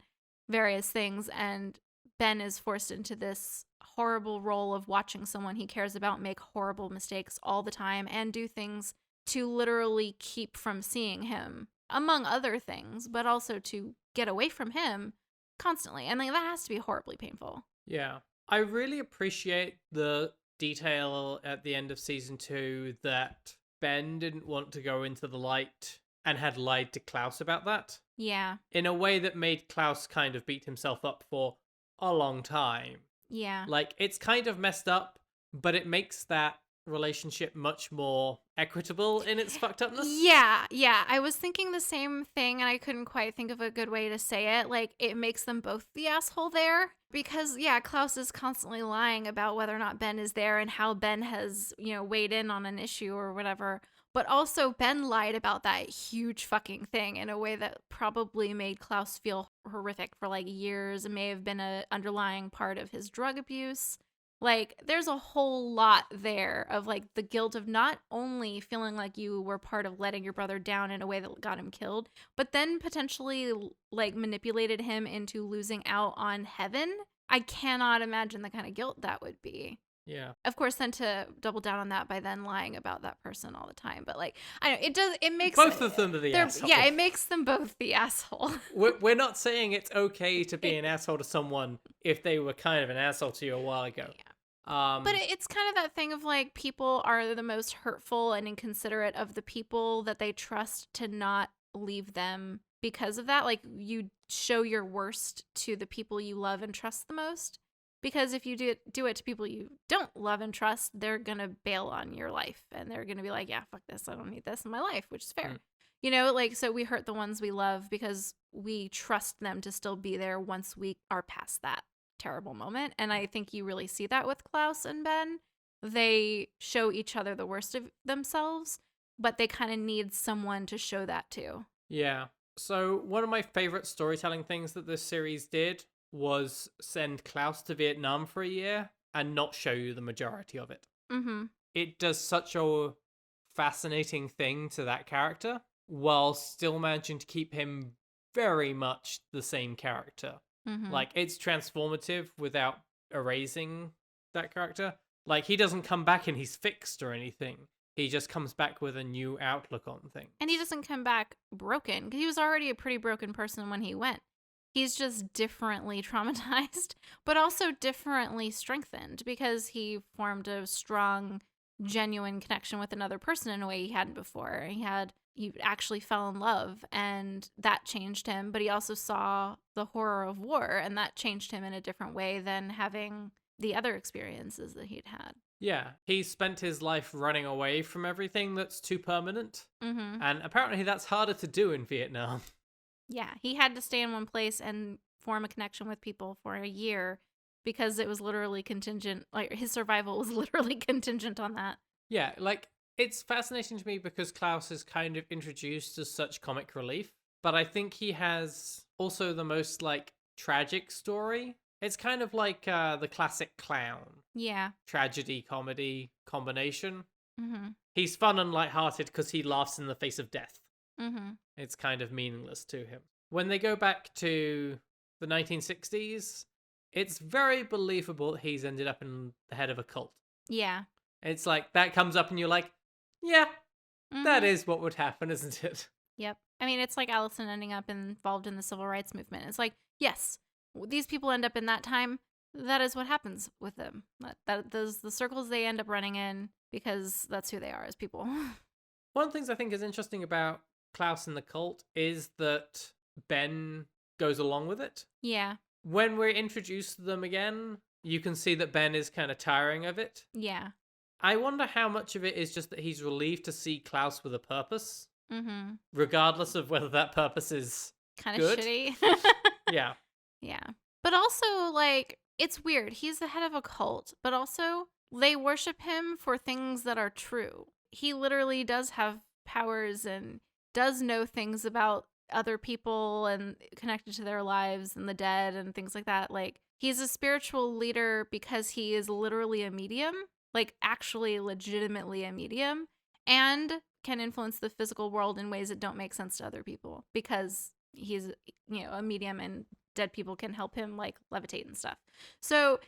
various things, and Ben is forced into this horrible role of watching someone he cares about make horrible mistakes all the time and do things to literally keep from seeing him, among other things, but also to get away from him constantly. And like, that has to be horribly painful. Yeah. I really appreciate the detail at the end of season 2 that Ben didn't want to go into the light and had lied to Klaus about that. Yeah. In a way that made Klaus kind of beat himself up for a long time. Yeah. Like, it's kind of messed up, but it makes that relationship much more equitable in its fucked upness. Yeah. I was thinking the same thing, and I couldn't quite think of a good way to say it. Like, it makes them both the asshole there. Because, yeah, Klaus is constantly lying about whether or not Ben is there and how Ben has, weighed in on an issue or whatever. But also, Ben lied about that huge fucking thing in a way that probably made Klaus feel horrific for, like, years. It may have been an underlying part of his drug abuse. Like, there's a whole lot there of, like, the guilt of not only feeling like you were part of letting your brother down in a way that got him killed, but then potentially, like, manipulated him into losing out on heaven. I cannot imagine the kind of guilt that would be. Yeah. Of course, then to double down on that by then lying about that person all the time. But, like, I know, it makes... Both of them are the asshole. Yeah, it makes them both the asshole. We're not saying it's okay to be an asshole to someone if they were kind of an asshole to you a while ago. Yeah. But it's kind of that thing of, like, people are the most hurtful and inconsiderate of the people that they trust to not leave them because of that. Like, you show your worst to the people you love and trust the most. Because if you do it to people you don't love and trust, they're going to bail on your life. And they're going to be like, yeah, fuck this. I don't need this in my life, which is fair. Like, so we hurt the ones we love because we trust them to still be there once we are past that terrible moment. And I think you really see that with Klaus and Ben. They show each other the worst of themselves, but they kind of need someone to show that to. Yeah. So one of my favorite storytelling things that this series did was send Klaus to Vietnam for a year and not show you the majority of it. Mm-hmm. It does such a fascinating thing to that character while still managing to keep him very much the same character. Mm-hmm. Like, it's transformative without erasing that character. Like, he doesn't come back and he's fixed or anything. He just comes back with a new outlook on things. And he doesn't come back broken, because he was already a pretty broken person when he went. He's just differently traumatized, but also differently strengthened because he formed a strong, genuine connection with another person in a way he hadn't before. He actually fell in love, and that changed him, but he also saw the horror of war, and that changed him in a different way than having the other experiences that he'd had. Yeah, he spent his life running away from everything that's too permanent, Mm-hmm. and apparently that's harder to do in Vietnam. Yeah, he had to stay in one place and form a connection with people for a year because it was literally contingent. Like, his survival was literally contingent on that. Yeah, like, it's fascinating to me because Klaus is kind of introduced as such comic relief, but I think he has also the most, like, tragic story. It's kind of like the classic clown. Yeah. Tragedy, comedy combination. Mm-hmm. He's fun and lighthearted because he laughs in the face of death. Mm-hmm. It's kind of meaningless to him. When they go back to the 1960s, it's very believable that he's ended up in the head of a cult. Yeah. It's like, that comes up and you're like, yeah, Mm-hmm. that is what would happen, isn't it? Yep. I mean, it's like Allison ending up involved in the civil rights movement. It's like, yes, these people end up in that time. That is what happens with them. Those the circles they end up running in because that's who they are as people. One of the things I think is interesting about Klaus and the cult is that Ben goes along with it. Yeah. When we're introduced to them again, you can see that Ben is kind of tiring of it. Yeah. I wonder how much of it is just that he's relieved to see Klaus with a purpose, Mm-hmm. regardless of whether that purpose is Kind of good. shitty. Yeah. Yeah. But also, like, it's weird. He's the head of a cult, but also they worship him for things that are true. He literally does have powers and does know things about other people and connected to their lives and the dead and things like that. Like, he's a spiritual leader because he is literally a medium, like actually legitimately a medium, and can influence the physical world in ways that don't make sense to other people because he's, a medium and dead people can help him, like, levitate and stuff. So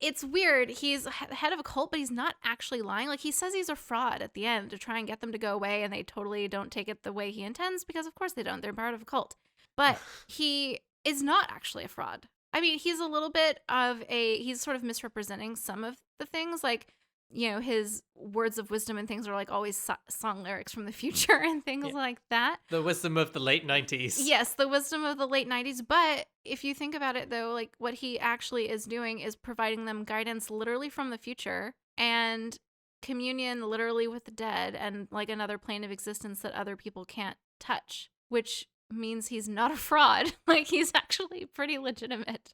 it's weird. He's head of a cult, but he's not actually lying. Like, he says he's a fraud at the end to try and get them to go away, and they totally don't take it the way he intends because, of course, they don't. They're part of a cult. But he is not actually a fraud. I mean, he's a little bit of he's sort of misrepresenting some of the things, like, his words of wisdom and things are, like, always song lyrics from the future and things like that. The wisdom of the late 90s. Yes, the wisdom of the late 90s. But if you think about it, though, like, what he actually is doing is providing them guidance literally from the future and communion literally with the dead and like another plane of existence that other people can't touch, which means he's not a fraud. Like, he's actually pretty legitimate.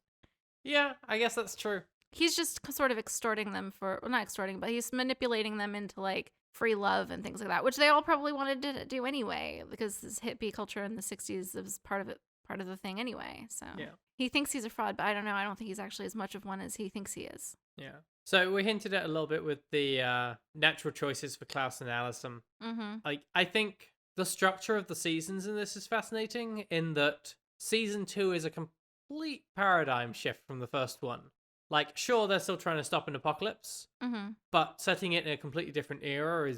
Yeah, I guess that's true. He's just sort of extorting them for, well, not extorting, but he's manipulating them into like free love and things like that, which they all probably wanted to do anyway, because this hippie culture in the 60s was part of the thing anyway. So Yeah. he thinks he's a fraud, but I don't know. I don't think he's actually as much of one as he thinks he is. Yeah. So we hinted at a little bit with the natural choices for Klaus and Allison. Mm-hmm. Like, I think the structure of the seasons in this is fascinating in that season 2 is a complete paradigm shift from the first one. Like, sure, they're still trying to stop an apocalypse, Mm-hmm. but setting it in a completely different era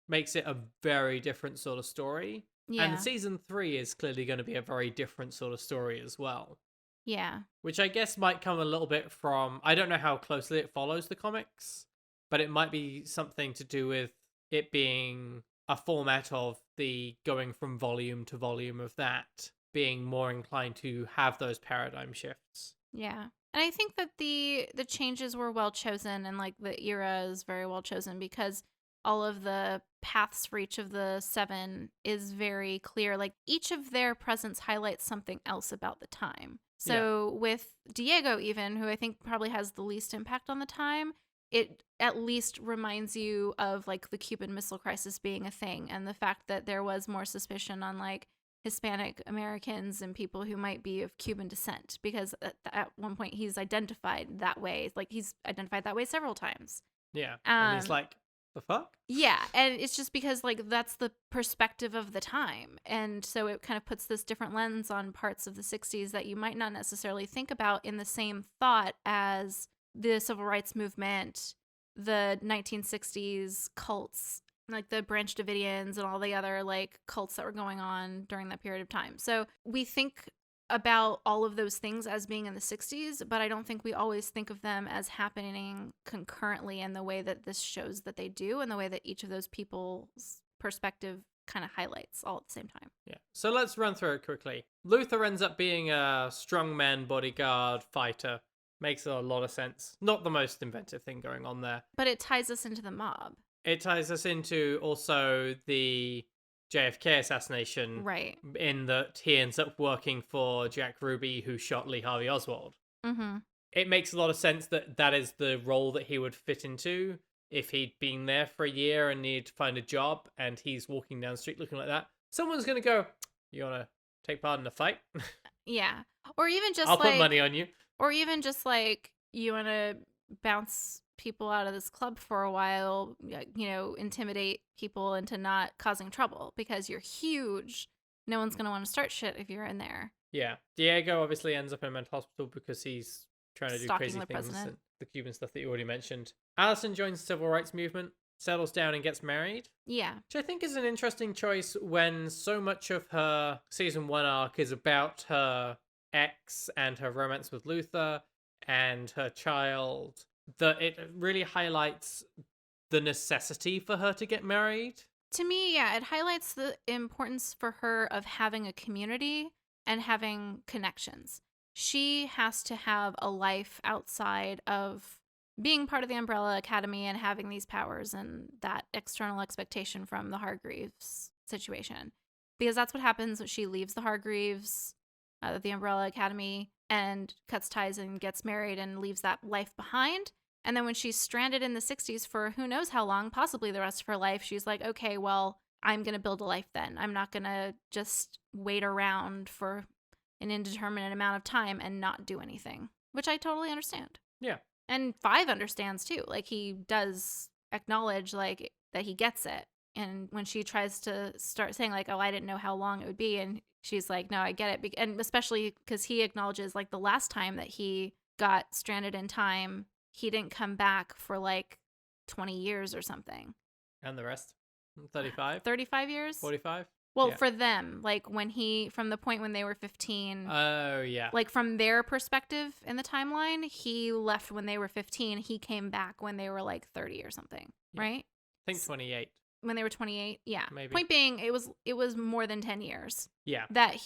makes it a very different sort of story. Yeah. And season 3 is clearly going to be a very different sort of story as well. Yeah. Which I guess might come a little bit from, I don't know how closely it follows the comics, but it might be something to do with it being a format of the going from volume to volume of that being more inclined to have those paradigm shifts. Yeah. And I think that the changes were well chosen, and like the era is very well chosen because all of the paths for each of the 7 is very clear. Like, each of their presence highlights something else about the time. So with Diego, even, who I think probably has the least impact on the time, it at least reminds you of like the Cuban Missile Crisis being a thing, and the fact that there was more suspicion on like Hispanic Americans and people who might be of Cuban descent, because at one point he's identified that way. Like, he's identified that way several times. Yeah. And he's like, the fuck? Yeah, and it's just because like that's the perspective of the time, and so it kind of puts this different lens on parts of the 60s that you might not necessarily think about in the same thought as the civil rights movement, the 1960s cults, like the Branch Davidians and all the other like cults that were going on during that period of time. So we think about all of those things as being in the 60s, but I don't think we always think of them as happening concurrently in the way that this shows that they do, and the way that each of those people's perspective kind of highlights all at the same time. Yeah. So let's run through it quickly. Luther ends up being a strongman bodyguard fighter. Makes a lot of sense. Not the most inventive thing going on there. But it ties us into the mob. It ties us into also the JFK assassination, Right. in that he ends up working for Jack Ruby, who shot Lee Harvey Oswald. Mm-hmm. It makes a lot of sense that that is the role that he would fit into if he'd been there for a year and needed to find a job, and he's walking down the street looking like that. Someone's going to go, you want to take part in a fight? Yeah. Or even just I'll like... put money on you. Or even just like, you want to bounce people out of this club for a while, you know, intimidate people into not causing trouble because you're huge. No one's going to want to start shit if you're in there. Yeah. Diego obviously ends up in a mental hospital because he's trying to do Stalking crazy the things. president. And the Cuban stuff that you already mentioned. Allison joins the civil rights movement, settles down and gets married. Yeah. Which I think is an interesting choice when so much of her season 1 arc is about her ex and her romance with Luther and her child, that it really highlights the necessity for her to get married. To me, yeah, it highlights the importance for her of having a community and having connections. She has to have a life outside of being part of the Umbrella Academy and having these powers and that external expectation from the Hargreaves situation. Because that's what happens when she leaves the Hargreaves, the Umbrella Academy, and cuts ties and gets married and leaves that life behind. And then when she's stranded in the 60s for who knows how long, possibly the rest of her life, she's like, okay, well, I'm going to build a life then. I'm not going to just wait around for an indeterminate amount of time and not do anything, which I totally understand. Yeah. And Five understands too. Like, he does acknowledge like that he gets it. And when she tries to start saying like, oh, I didn't know how long it would be, and she's like, no, I get it. And especially because he acknowledges like the last time that he got stranded in time, he didn't come back for like 20 years or something. And the rest? 35? 35 years? 45? Well, Yeah. for them, like from the point when they were 15, Oh, yeah. like from their perspective in the timeline, he left when they were 15. He came back when they were like 30 or something, Yeah. right? I think 28. When they were 28, yeah. Maybe. Point being, it was more than 10 years Yeah. that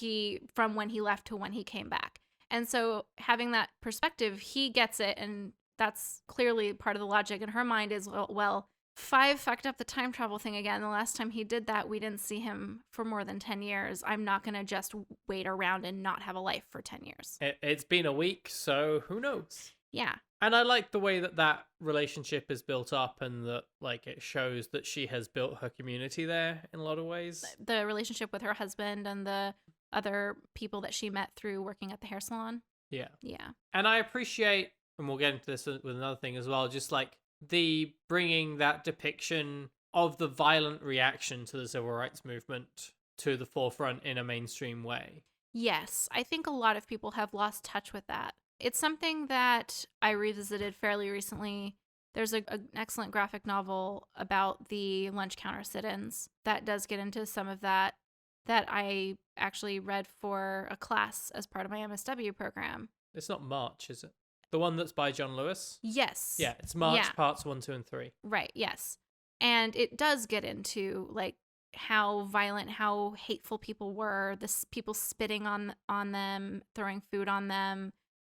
from when he left to when he came back. And so having that perspective, he gets it, and that's clearly part of the logic in her mind is, well, Five fucked up the time travel thing again. The last time he did that, we didn't see him for more than 10 years. I'm not going to just wait around and not have a life for 10 years. It's been a week, so who knows? Yeah. And I like the way that relationship is built up, and that like it shows that she has built her community there in a lot of ways. The relationship with her husband and the other people that she met through working at the hair salon. Yeah. Yeah. And I appreciate, and we'll get into this with another thing as well, just like the bringing that depiction of the violent reaction to the civil rights movement to the forefront in a mainstream way. Yes, I think a lot of people have lost touch with that. It's something that I revisited fairly recently. There's an excellent graphic novel about the lunch counter sit-ins that does get into some of that I actually read for a class as part of my MSW program. It's not March, is it? The one that's by John Lewis? Yes. Yeah, it's March parts 1, 2, and 3. Right, yes. And it does get into like how violent, how hateful people were, people spitting on them, throwing food on them,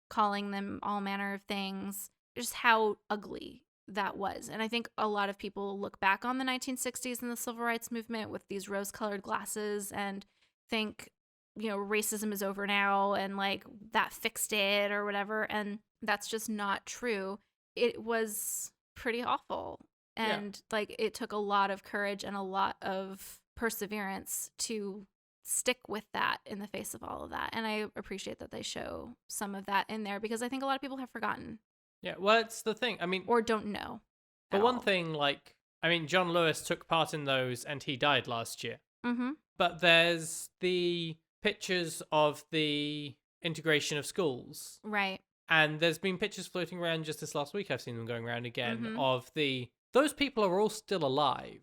calling them all manner of things, just how ugly that was. And I think a lot of people look back on the 1960s and the civil rights movement with these rose-colored glasses and think, you know, racism is over now and like that fixed it or whatever. And that's just not true. It was pretty awful. And like it took a lot of courage and a lot of perseverance to stick with that in the face of all of that. And I appreciate that they show some of that in there because I think a lot of people have forgotten. Yeah, well, it's the thing. I mean, or don't know. For one thing, like, I mean, John Lewis took part in those and he died last year. Mm-hmm. But there's the pictures of the integration of schools. Right. And there's been pictures floating around just this last week. I've seen them going around again of those people are all still alive.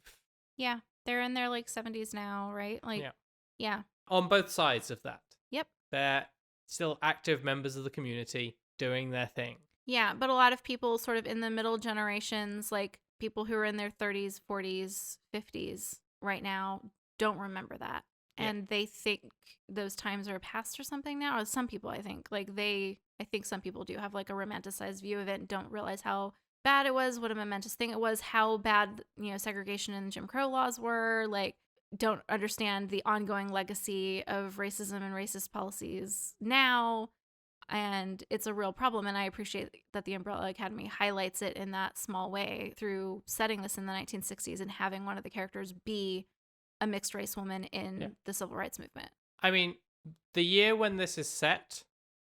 Yeah. They're in their like 70s now, right? Like, yeah. On both sides of that. Yep. They're still active members of the community doing their thing. Yeah, but a lot of people sort of in the middle generations, like people who are in their 30s, 40s, 50s right now, don't remember that. And they think those times are past or something now. Or some people, I think. I think some people do have like a romanticized view of it and don't realize how bad it was, what a momentous thing it was, how bad, you know, segregation and Jim Crow laws were, like don't understand the ongoing legacy of racism and racist policies now. And it's a real problem. And I appreciate that the Umbrella Academy highlights it in that small way through setting this in the 1960s and having one of the characters be a mixed race woman in the civil rights movement. I mean, the year when this is set,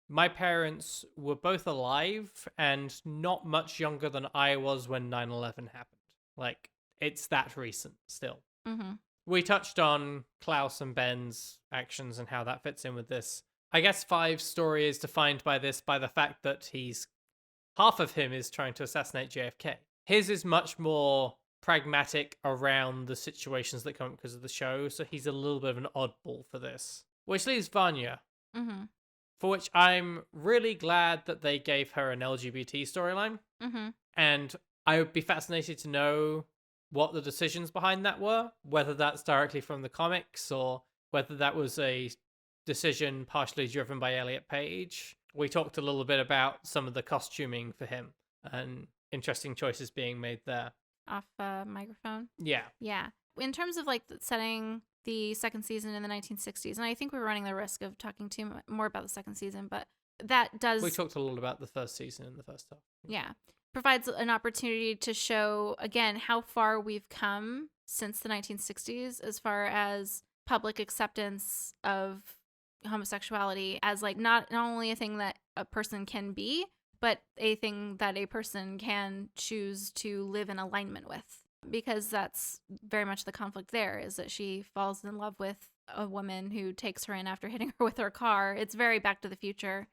my parents were both alive and not much younger than I was when 9/11 happened. Like, it's that recent still. Mm-hmm. We touched on Klaus and Ben's actions and how that fits in with this. I guess Five's story is defined by the fact that half of him is trying to assassinate JFK. His is much more pragmatic around the situations that come up because of the show, so he's a little bit of an oddball for this. Which leaves Vanya, for which I'm really glad that they gave her an LGBT storyline. And I would be fascinated to know what the decisions behind that were, whether that's directly from the comics or whether that was a decision partially driven by Elliot Page. We talked a little bit about some of the costuming for him and interesting choices being made there. Off microphone? Yeah. Yeah. In terms of like setting the second season in the 1960s, and I think we were running the risk of talking too more about the second season, but that does... We talked a lot about the first season in the first half. Yeah. Provides an opportunity to show, again, how far we've come since the 1960s as far as public acceptance of homosexuality as like not only a thing that a person can be, but a thing that a person can choose to live in alignment with. Because that's very much the conflict there, is that she falls in love with a woman who takes her in after hitting her with her car. It's very Back to the Future.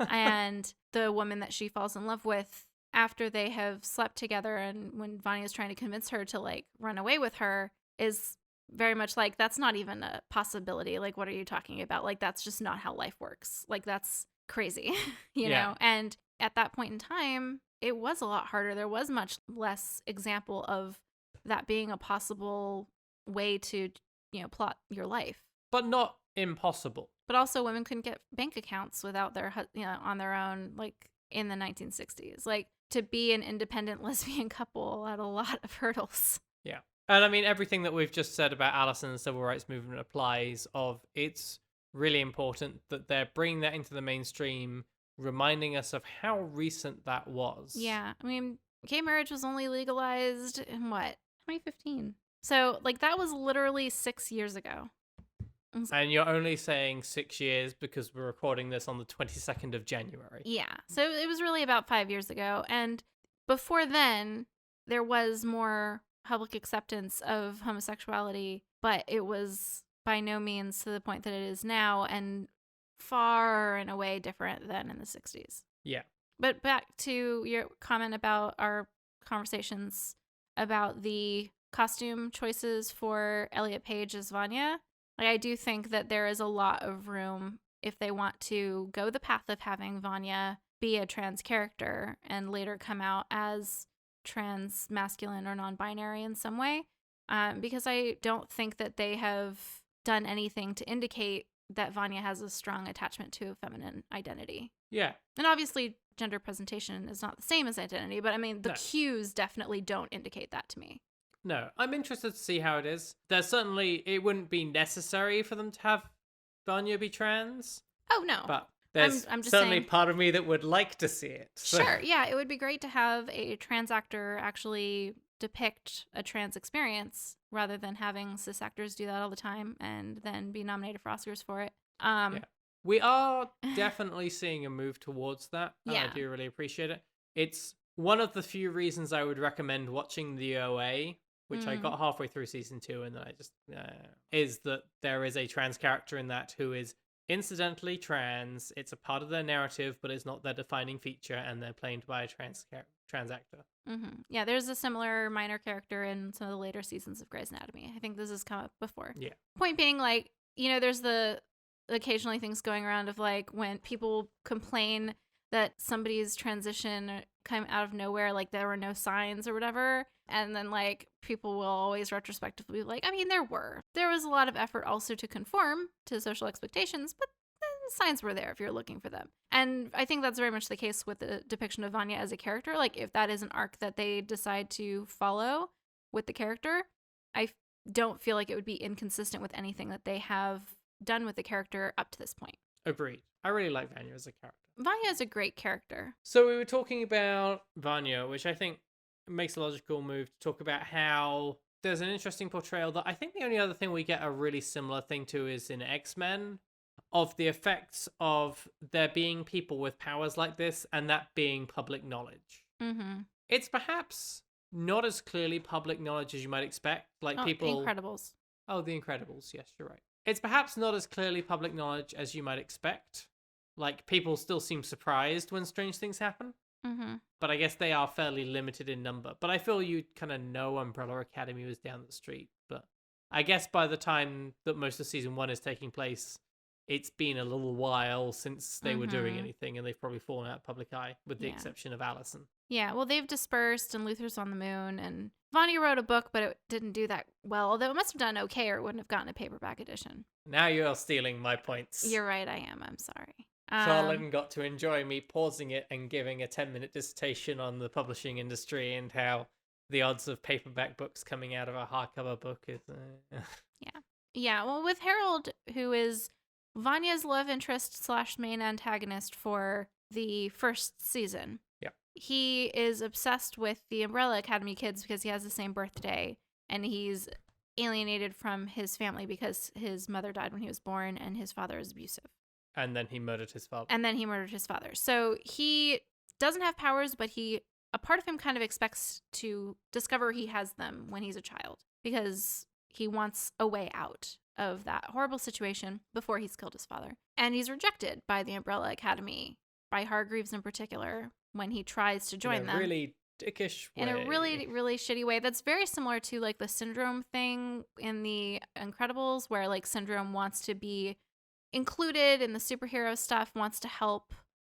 And the woman that she falls in love with after they have slept together and when Vanya's trying to convince her to like run away with her is very much like, that's not even a possibility. Like, what are you talking about? Like, that's just not how life works. Like, that's crazy, you know? And at that point in time, it was a lot harder. There was much less example of that being a possible way to, you know, plot your life. But not impossible. But also women couldn't get bank accounts without their, you know, on their own. Like, in the 1960s. Like, to be an independent lesbian couple had a lot of hurdles. Yeah. And I mean, everything that we've just said about Allison and the civil rights movement applies. It's really important that they're bringing that into the mainstream, reminding us of how recent that was. Yeah. I mean, gay marriage was only legalized in what? 2015. So, like, that was literally 6 years ago. And you're only saying 6 years because we're recording this on the 22nd of January. Yeah. So it was really about 5 years ago. And before then, there was more public acceptance of homosexuality, but it was by no means to the point that it is now, and far and away different than in the 60s. Yeah. But back to your comment about our conversations about the costume choices for Elliot Page as Vanya. Like, I do think that there is a lot of room if they want to go the path of having Vanya be a trans character and later come out as trans masculine or non-binary in some way. Because I don't think that they have done anything to indicate that Vanya has a strong attachment to a feminine identity. Yeah. And obviously gender presentation is not the same as identity, but I mean, the cues definitely don't indicate that to me. No, I'm interested to see how it is. There's certainly, it wouldn't be necessary for them to have Vanya be trans. Oh, no. But there's I'm just certainly saying, part of me that would like to see it. So. Sure, yeah, it would be great to have a trans actor actually depict a trans experience rather than having cis actors do that all the time and then be nominated for Oscars for it. Yeah. We are definitely seeing a move towards that. And Yeah. I do really appreciate it. It's one of the few reasons I would recommend watching the OA, which I got halfway through season 2 and then I just is that there is a trans character in that who is incidentally trans. It's a part of their narrative, but it's not their defining feature, and they're played by a trans actor. Yeah, there's a similar minor character in some of the later seasons of Grey's Anatomy. I think this has come up before. Yeah. Point being, like, you know, there's the occasionally things going around of like when people complain that somebody's transition came out of nowhere, like there were no signs or whatever. And then like people will always retrospectively be like, I mean, there was a lot of effort also to conform to social expectations, but the signs were there if you're looking for them. And I think that's very much the case with the depiction of Vanya as a character. Like if that is an arc that they decide to follow with the character, I don't feel like it would be inconsistent with anything that they have done with the character up to this point. Agreed. I really like Vanya as a character. Vanya is a great character. So we were talking about Vanya, which I think makes a logical move to talk about how there's an interesting portrayal that I think the only other thing we get a really similar thing to is in X-Men, of the effects of there being people with powers like this and that being public knowledge. It's perhaps not as clearly public knowledge as you might expect. Like people... The Incredibles. Oh, The Incredibles. Yes, you're right. It's perhaps not as clearly public knowledge as you might expect. Like, people still seem surprised when strange things happen. But I guess they are fairly limited in number. But I feel you kind of know Umbrella Academy was down the street. But I guess by the time that most of season 1 is taking place, it's been a little while since they were doing anything, and they've probably fallen out of public eye, with the exception of Allison. Yeah, well, they've dispersed, and Luther's on the moon, and Vanya wrote a book, but it didn't do that well, although it must have done okay, or it wouldn't have gotten a paperback edition. Now you're stealing my points. You're right, I am. I'm sorry. Charlene got to enjoy me pausing it and giving a 10-minute dissertation on the publishing industry and how the odds of paperback books coming out of a hardcover book is... Yeah, well, with Harold, who is Vanya's love interest / main antagonist for the first season. Yeah. He is obsessed with the Umbrella Academy kids because he has the same birthday, and he's alienated from his family because his mother died when he was born and his father is abusive. And then he murdered his father. So he doesn't have powers, but a part of him kind of expects to discover he has them when he's a child because he wants a way out of that horrible situation before he's killed his father. And he's rejected by the Umbrella Academy, by Hargreaves in particular, when he tries to join them. In a really dickish way. In a really, really shitty way. That's very similar to like the Syndrome thing in the Incredibles, where like Syndrome wants to be included in the superhero stuff, wants to help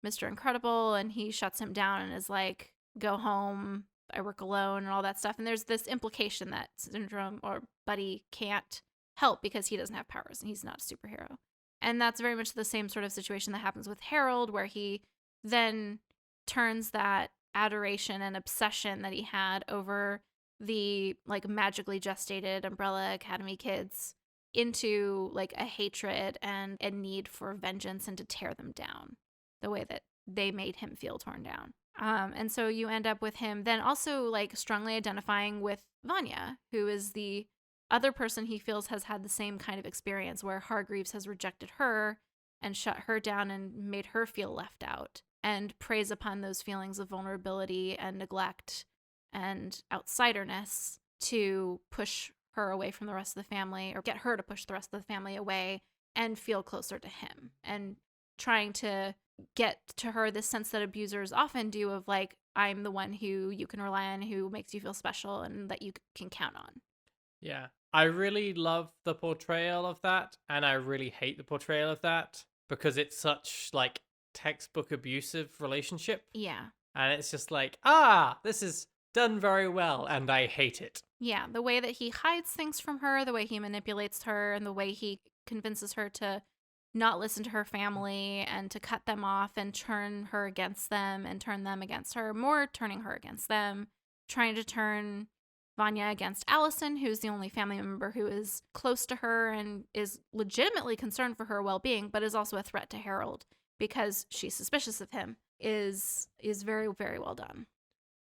Mr. Incredible, and he shuts him down and is like, go home, I work alone, and all that stuff. And there's this implication that Syndrome or Buddy can't help because he doesn't have powers and he's not a superhero. And that's very much the same sort of situation that happens with Harold, where he then turns that adoration and obsession that he had over the like magically gestated Umbrella Academy kids into like a hatred and a need for vengeance and to tear them down the way that they made him feel torn down. And so you end up with him then also like strongly identifying with Vanya, who is the other person he feels has had the same kind of experience where Hargreaves has rejected her and shut her down and made her feel left out, and preys upon those feelings of vulnerability and neglect and outsiderness to push her away from the rest of the family, or get her to push the rest of the family away and feel closer to him, and trying to get to her this sense that abusers often do of like, I'm the one who you can rely on, who makes you feel special and that you can count on. Yeah. I really love the portrayal of that, and I really hate the portrayal of that because it's such like textbook abusive relationship. Yeah. And it's just like, this is done very well, and I hate it. Yeah, the way that he hides things from her, the way he manipulates her, and the way he convinces her to not listen to her family and to cut them off and turn her against them and turn them against her, more turning her against them, trying to turn Vanya against Allison, who's the only family member who is close to her and is legitimately concerned for her well-being, but is also a threat to Harold because she's suspicious of him, is very, very well done.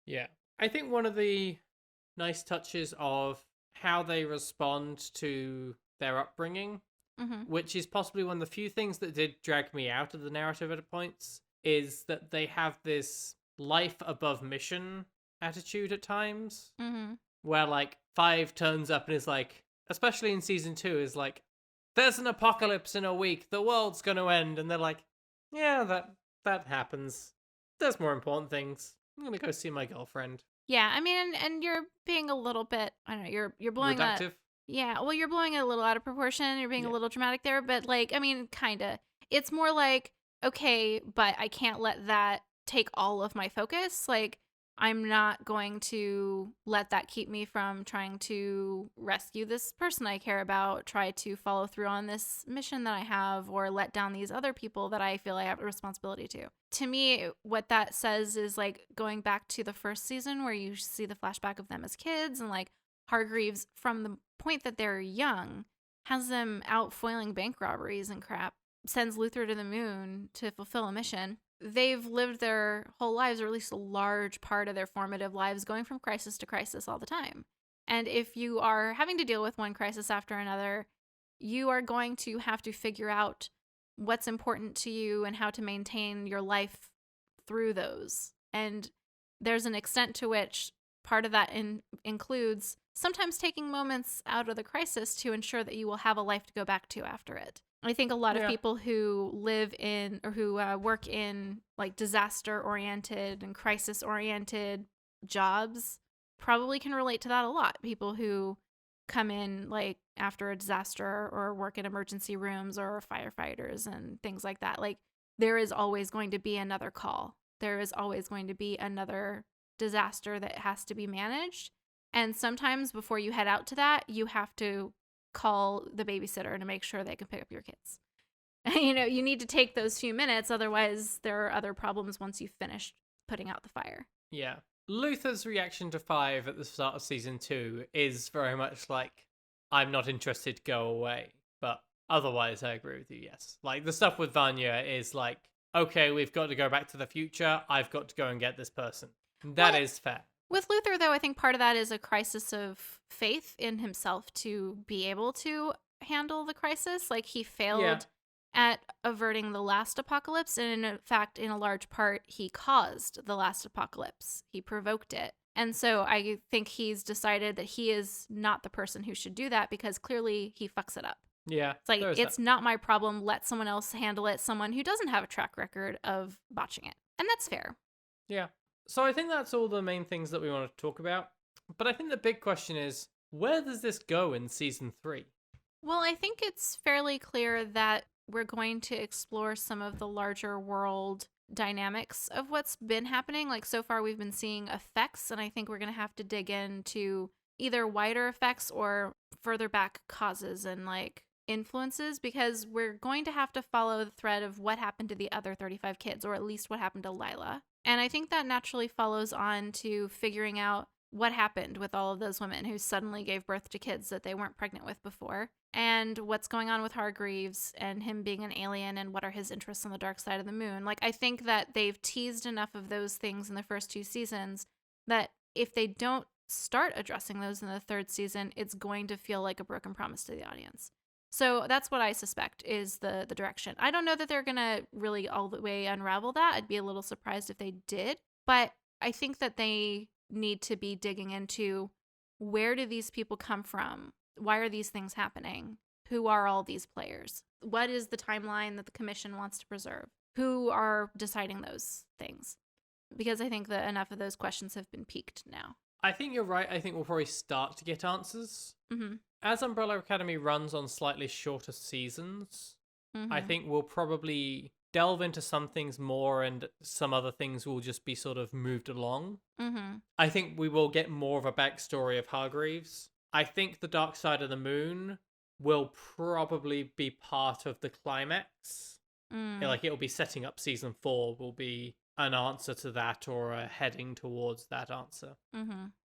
Yeah. I think one of the nice touches of how they respond to their upbringing, which is possibly one of the few things that did drag me out of the narrative at points, is that they have this life above mission attitude at times, where like 5 turns up and is like, especially in season 2, is like, there's an apocalypse in a week, the world's gonna end, and they're like, yeah, that happens, there's more important things, I'm gonna go see my girlfriend. Yeah, I mean, and you're being a little bit, I don't know, you're blowing that. Reductive? Yeah, well, you're blowing it a little out of proportion. You're being a little dramatic there, but like, I mean, kind of. It's more like, okay, but I can't let that take all of my focus. Like, I'm not going to let that keep me from trying to rescue this person I care about, try to follow through on this mission that I have, or let down these other people that I feel I have a responsibility to. To me, what that says is like going back to the first season where you see the flashback of them as kids, and like Hargreaves, from the point that they're young, has them out foiling bank robberies and crap, sends Luther to the moon to fulfill a mission. They've lived their whole lives, or at least a large part of their formative lives, going from crisis to crisis all the time. And if you are having to deal with one crisis after another, you are going to have to figure out what's important to you and how to maintain your life through those. And there's an extent to which part of that includes sometimes taking moments out of the crisis to ensure that you will have a life to go back to after it. I think a lot of people who live in or who work in like disaster-oriented and crisis-oriented jobs probably can relate to that a lot. People who come in like after a disaster or work in emergency rooms or firefighters and things like that. Like, there is always going to be another call. There is always going to be another disaster that has to be managed. And sometimes before you head out to that, you have to call the babysitter to make sure they can pick up your kids. You know, you need to take those few minutes. Otherwise, there are other problems once you've finished putting out the fire. Yeah. Luther's reaction to 5 at the start of season 2 is very much like, I'm not interested, go away. But otherwise, I agree with you, yes. Like, the stuff with Vanya is like, okay, we've got to go back to the future. I've got to go and get this person. That is fair. With Luther, though, I think part of that is a crisis of faith in himself to be able to handle the crisis. Like, he failed at averting the last apocalypse, and in fact, in a large part, he caused the last apocalypse. He provoked it. And so I think he's decided that he is not the person who should do that because clearly he fucks it up. Yeah. It's like, it's not my problem. Let someone else handle it. Someone who doesn't have a track record of botching it. And that's fair. Yeah. So I think that's all the main things that we want to talk about. But I think the big question is, where does this go in season 3? Well, I think it's fairly clear that we're going to explore some of the larger world dynamics of what's been happening. Like, so far we've been seeing effects, and I think we're going to have to dig into either wider effects or further back causes and like influences, because we're going to have to follow the thread of what happened to the other 35 kids, or at least what happened to Lila. And I think that naturally follows on to figuring out what happened with all of those women who suddenly gave birth to kids that they weren't pregnant with before, and what's going on with Hargreaves and him being an alien, and what are his interests on the dark side of the moon. Like, I think that they've teased enough of those things in the first 2 seasons that if they don't start addressing those in the 3rd season, it's going to feel like a broken promise to the audience. So that's what I suspect is the direction. I don't know that they're going to really all the way unravel that. I'd be a little surprised if they did. But I think that they need to be digging into, where do these people come from? Why are these things happening? Who are all these players? What is the timeline that the commission wants to preserve? Who are deciding those things? Because I think that enough of those questions have been piqued now. I think you're right. I think we'll probably start to get answers. Mm-hmm. As Umbrella Academy runs on slightly shorter seasons, I think we'll probably delve into some things more, and some other things will just be sort of moved along. I think we will get more of a backstory of Hargreaves. I think the Dark Side of the Moon will probably be part of the climax. Like, it'll be setting up season 4, will be an answer to that, or a heading towards that answer.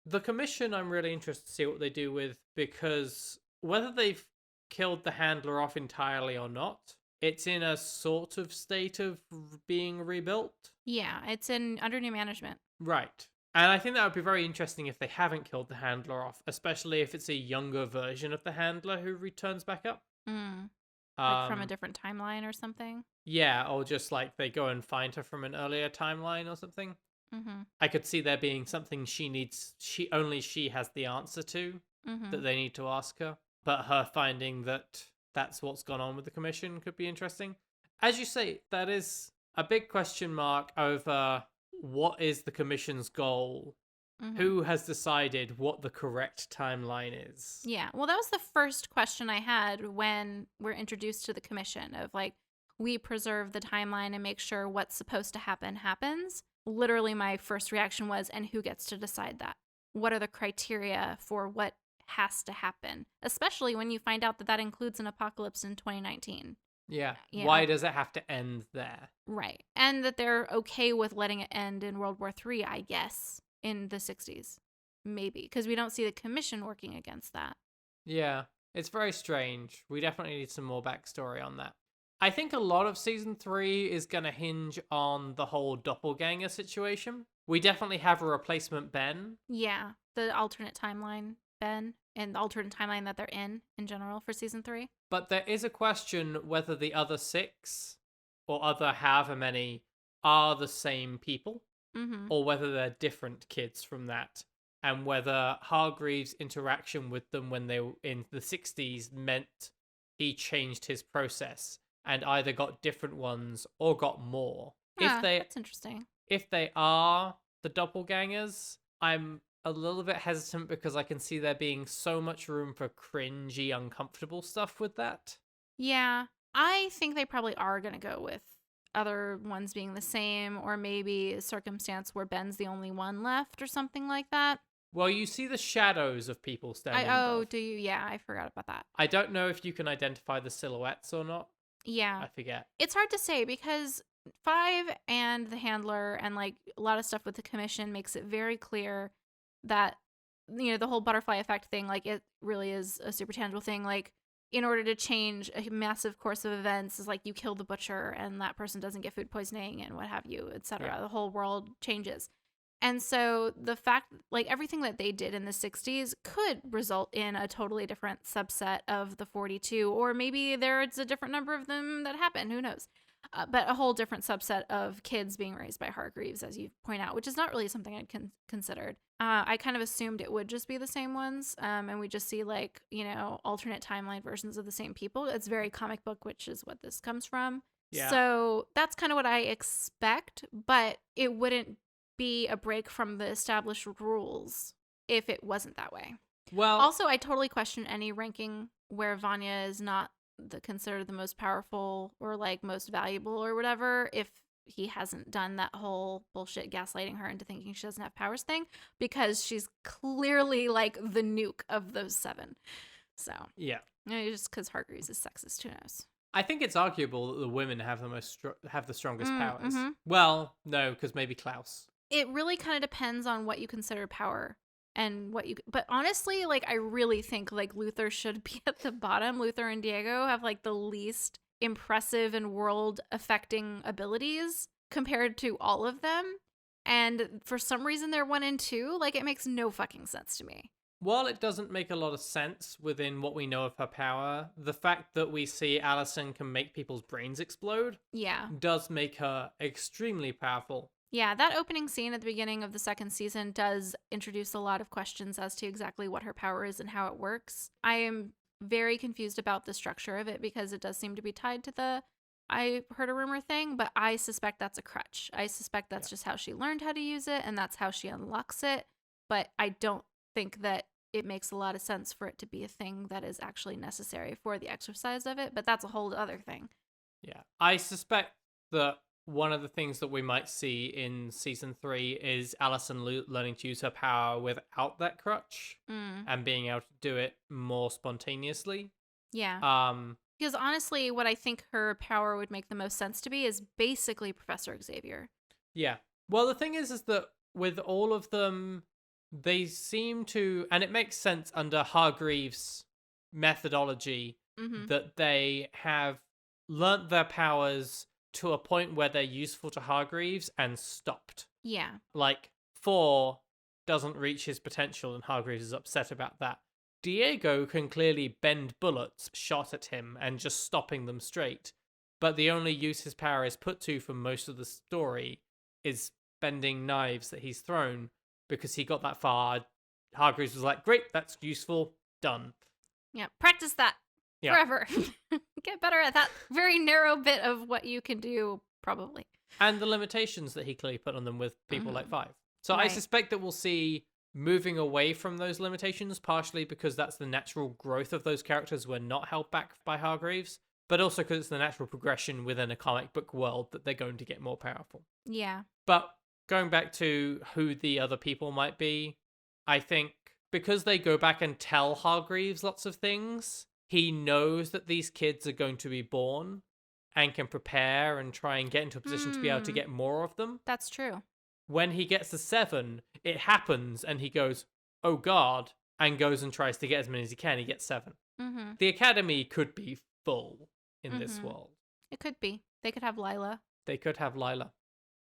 The commission, I'm really interested to see what they do with, because whether they've killed the handler off entirely or not, it's in a sort of state of being rebuilt. Yeah, it's under new management. Right. And I think that would be very interesting if they haven't killed the handler off, especially if it's a younger version of the handler who returns back up. Like from a different timeline or something? Yeah, or just like they go and find her from an earlier timeline or something. I could see there being something she has the answer to, that they need to ask her. But her finding that that's what's gone on with the commission could be interesting. As you say, that is a big question mark over what is the commission's goal. Who has decided what the correct timeline is? Yeah, well, that was the first question I had when we're introduced to the commission, of like, we preserve the timeline and make sure what's supposed to happen happens. Literally, my first reaction was, and who gets to decide that? What are the criteria for what has to happen? Especially when you find out that that includes an apocalypse in 2019. Yeah. Why does it have to end there? Right. And that they're okay with letting it end in World War III, I guess, in the 60s. Maybe. Because we don't see the commission working against that. Yeah. It's very strange. We definitely need some more backstory on that. I think a lot of season 3 is going to hinge on the whole doppelganger situation. We definitely have a replacement Ben. Yeah, the alternate timeline Ben, and the alternate timeline that they're in general for season 3. But there is a question whether the other 6, or other however many, are the same people, or whether they're different kids from that, and whether Hargreaves' interaction with them when they were in the 60s meant he changed his process and either got different ones or got more. Yeah, that's interesting. If they are the doppelgangers, I'm a little bit hesitant because I can see there being so much room for cringy, uncomfortable stuff with that. Yeah, I think they probably are going to go with other ones being the same, or maybe a circumstance where Ben's the only one left or something like that. Well, you see the shadows of people standing above. Do you? Yeah, I forgot about that. I don't know if you can identify the silhouettes or not. Yeah. I forget. It's hard to say because 5 and the handler and like a lot of stuff with the commission makes it very clear that, you know, the whole butterfly effect thing, like, it really is a super tangible thing. Like, in order to change a massive course of events, is like you kill the butcher and that person doesn't get food poisoning and what have you, etc. Yeah. The whole world changes. And so the fact, like, everything that they did in the 60s could result in a totally different subset of the 42, or maybe there's a different number of them that happen, who knows. But a whole different subset of kids being raised by Hargreaves, as you point out, which is not really something I'd considered. I kind of assumed it would just be the same ones, and we just see, like, you know, alternate timeline versions of the same people. It's very comic book, which is what this comes from. Yeah. So that's kind of what I expect, but it wouldn't be a break from the established rules if it wasn't that way. Well, also, I totally question any ranking where Vanya is not considered the most powerful or like most valuable or whatever, if he hasn't done that whole bullshit gaslighting her into thinking she doesn't have powers thing, because she's clearly like the nuke of those 7. So yeah, Just because Hargreaves is sexist, who knows? I think it's arguable that the women have the strongest powers. Mm-hmm. Well, no, because maybe Klaus. It really kind of depends on what you consider power and what you. But honestly, like I really think like Luther should be at the bottom. Luther and Diego have like the least impressive and world affecting abilities compared to all of them. And for some reason they're 1 and 2. Like it makes no fucking sense to me. While it doesn't make a lot of sense within what we know of her power, the fact that we see Allison can make people's brains explode does make her extremely powerful. Yeah, that opening scene at the beginning of the 2nd season does introduce a lot of questions as to exactly what her power is and how it works. I am very confused about the structure of it because it does seem to be tied to the I heard a rumor thing, but I suspect that's a crutch. I suspect that's just how she learned how to use it and that's how she unlocks it. But I don't think that it makes a lot of sense for it to be a thing that is actually necessary for the exercise of it, but that's a whole other thing. Yeah. I suspect that one of the things that we might see in season 3 is Allison learning to use her power without that crutch and being able to do it more spontaneously. Yeah. Because honestly, what I think her power would make the most sense to be is basically Professor Xavier. Yeah. Well, the thing is that with all of them, they seem to, and it makes sense under Hargreaves' methodology, that they have learnt their powers to a point where they're useful to Hargreaves and stopped. Yeah. Like, 4 doesn't reach his potential and Hargreaves is upset about that. Diego can clearly bend bullets shot at him and just stopping them straight, but the only use his power is put to for most of the story is bending knives that he's thrown because he got that far. Hargreaves was like, great, that's useful, done. Yeah, practice that forever. Get better at that very narrow bit of what you can do, probably. And the limitations that he clearly put on them with people like 5. So I suspect that we'll see moving away from those limitations, partially because that's the natural growth of those characters were not held back by Hargreaves, but also because it's the natural progression within a comic book world that they're going to get more powerful. Yeah. But going back to who the other people might be, I think because they go back and tell Hargreaves lots of things, he knows that these kids are going to be born and can prepare and try and get into a position to be able to get more of them. That's true. When he gets to 7, it happens and he goes, oh God, and goes and tries to get as many as he can. He gets 7. The Academy could be full in this world. It could be. They could have Lila. They could have Lila.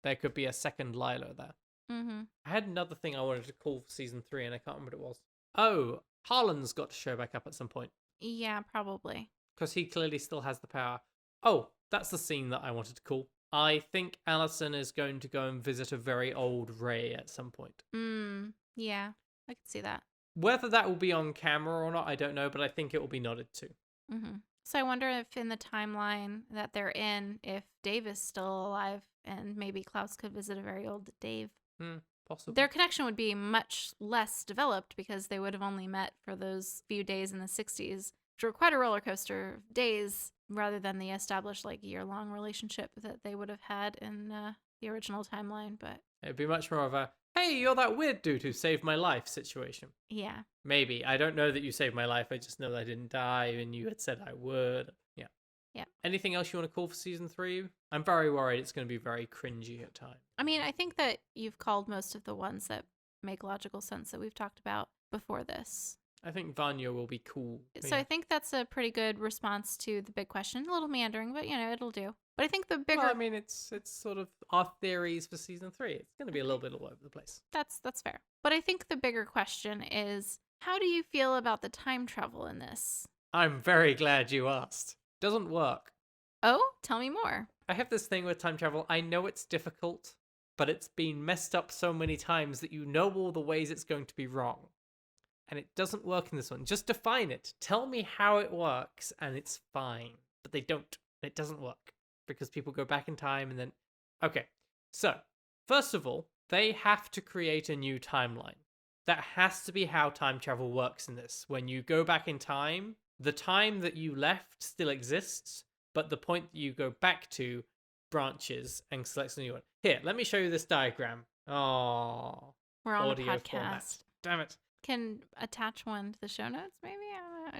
There could be a second Lila there. I had another thing I wanted to call for season 3 and I can't remember what it was. Oh, Harlan's got to show back up at some point. Yeah, probably. Because he clearly still has the power. Oh, that's the scene that I wanted to call. I think Allison is going to go and visit a very old Ray at some point. Yeah, I can see that. Whether that will be on camera or not, I don't know, but I think it will be nodded to. So I wonder if in the timeline that they're in, if Dave is still alive and maybe Klaus could visit a very old Dave. Possibly. Their connection would be much less developed because they would have only met for those few days in the 60s, which were quite a roller coaster of days rather than the established like year-long relationship that they would have had in the original timeline. But it'd be much more of a, hey, you're that weird dude who saved my life situation. Yeah. Maybe. I don't know that you saved my life. I just know that I didn't die and you had said I would. Yeah. Yeah. Anything else you want to call for season 3? I'm very worried it's going to be very cringy at times. I mean, I think that you've called most of the ones that make logical sense that we've talked about before this. I think Vanya will be cool. So I think that's a pretty good response to the big question. A little meandering, but it'll do. But I think the bigger... Well, I mean, it's sort of our theories for season 3. It's going to be a little bit all over the place. That's fair. But I think the bigger question is, how do you feel about the time travel in this? I'm very glad you asked. Doesn't work. Oh, tell me more. I have this thing with time travel. I know it's difficult, but it's been messed up so many times that you know all the ways it's going to be wrong. And it doesn't work in this one. Just define it. Tell me how it works, and it's fine. But they don't. It doesn't work. Because people go back in time and then... Okay, so, first of all, they have to create a new timeline. That has to be how time travel works in this. When you go back in time, the time that you left still exists, but the point that you go back to branches and selects a new one. Here, let me show you this diagram. Oh, we're on audio a podcast. Format. Damn it. Can attach one to the show notes, maybe?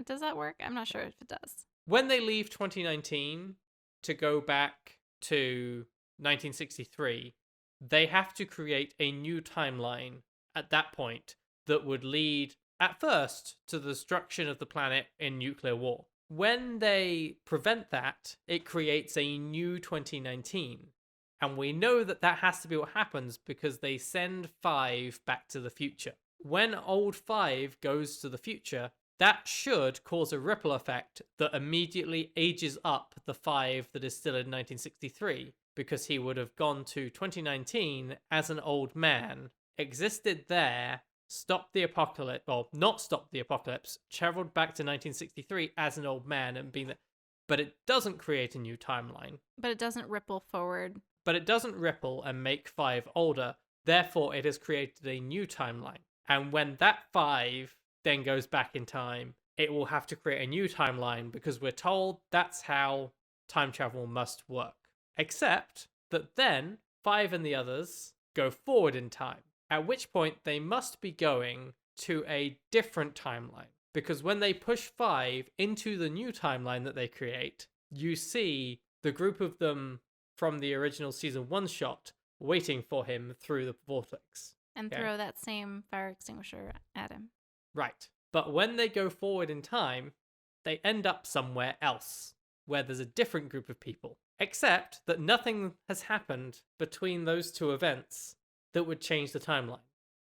Does that work? I'm not sure if it does. When they leave 2019 to go back to 1963, they have to create a new timeline at that point that would lead, at first, to the destruction of the planet in nuclear war. When they prevent that, it creates a new 2019. And we know that that has to be what happens because they send 5 back to the future. When old 5 goes to the future, that should cause a ripple effect that immediately ages up the 5 that is still in 1963, because he would have gone to 2019 as an old man, existed there, stopped the apocalypse, well, not stopped the apocalypse, traveled back to 1963 as an old man and been there. But it doesn't create a new timeline. But it doesn't ripple forward. But it doesn't ripple and make 5 older. Therefore, it has created a new timeline. And when that 5 then goes back in time, it will have to create a new timeline because we're told that's how time travel must work. Except that then 5 and the others go forward in time, at which point they must be going to a different timeline. Because when they push 5 into the new timeline that they create, you see the group of them from the original season 1 shot waiting for him through the vortex. And throw that same fire extinguisher at him. Right. But when they go forward in time, they end up somewhere else, where there's a different group of people. Except that nothing has happened between those 2 events that would change the timeline.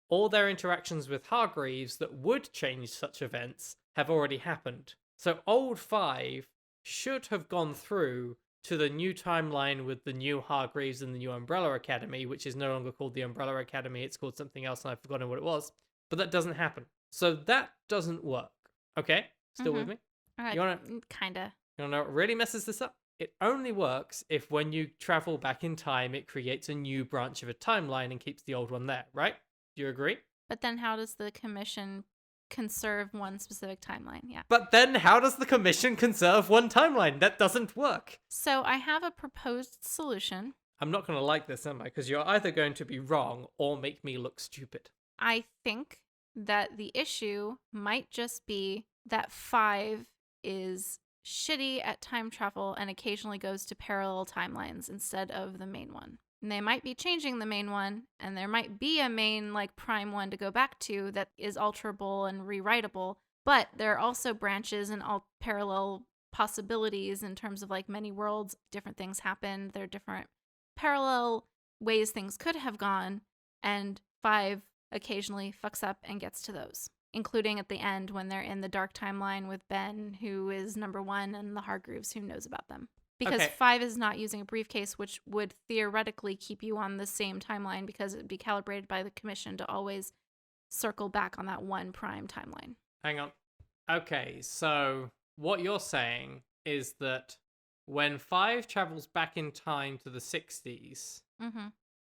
All their interactions with Hargreaves that would change such events have already happened. So old 5 should have gone through to the new timeline with the new Hargreaves and the new Umbrella Academy, which is no longer called the Umbrella Academy, it's called something else and I've forgotten what it was. But that doesn't happen. So that doesn't work. Okay? Still with me? You wanna Kinda. You wanna know what really messes this up? It only works if when you travel back in time, it creates a new branch of a timeline and keeps the old one there, right? Do you agree? But then how does the commission conserve one specific timeline? Yeah. But then how does the commission conserve one timeline? That doesn't work. So I have a proposed solution. I'm not going to like this, am I? Because you're either going to be wrong or make me look stupid. I think that the issue might just be that 5 is shitty at time travel and occasionally goes to parallel timelines instead of the main one. And they might be changing the main one, and there might be a main, like, prime one to go back to that is alterable and rewritable, but there are also branches and all parallel possibilities in terms of, like, many worlds. Different things happened. There are different parallel ways things could have gone, and 5 occasionally fucks up and gets to those, including at the end when they're in the dark timeline with Ben, who is number 1, and the Hargreaves, who knows about them. Because 5 is not using a briefcase, which would theoretically keep you on the same timeline because it would be calibrated by the commission to always circle back on that one prime timeline. Hang on. Okay, so what you're saying is that when 5 travels back in time to the 60s,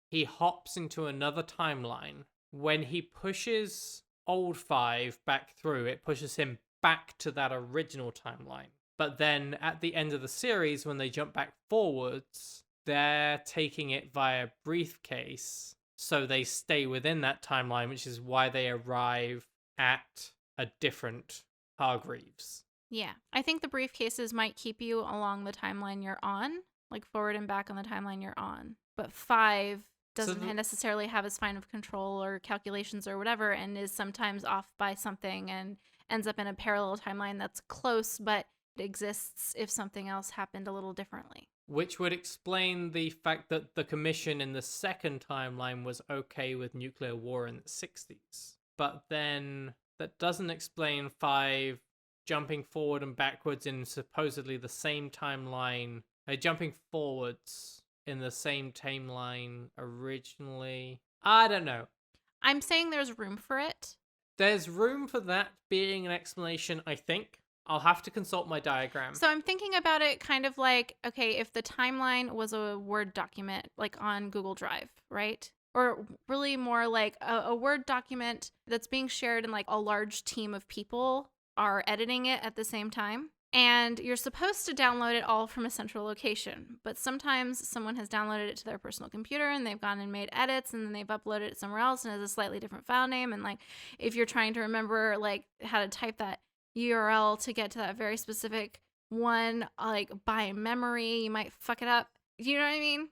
he hops into another timeline. When he pushes old 5 back through, it pushes him back to that original timeline. But then at the end of the series, when they jump back forwards, they're taking it via briefcase. So they stay within that timeline, which is why they arrive at a different Hargreaves. Yeah. I think the briefcases might keep you along the timeline you're on, like forward and back on the timeline you're on. But 5 doesn't necessarily have as fine of control or calculations or whatever, and is sometimes off by something and ends up in a parallel timeline that's close, but exists if something else happened a little differently. Which would explain the fact that the commission in the second timeline was okay with nuclear war in the 60s. But then that doesn't explain 5 jumping forward and backwards in supposedly the same timeline. Jumping forwards in the same timeline originally. I don't know. I'm saying there's room for it. There's room for that being an explanation, I think. I'll have to consult my diagram. So I'm thinking about it kind of like, okay, if the timeline was a Word document, like on Google Drive, right? Or really more like a Word document that's being shared and like a large team of people are editing it at the same time. And you're supposed to download it all from a central location. But sometimes someone has downloaded it to their personal computer and they've gone and made edits and then they've uploaded it somewhere else and has a slightly different file name. And like, if you're trying to remember like how to type that, URL to get to that very specific one, like by memory. You might fuck it up. You know what I mean?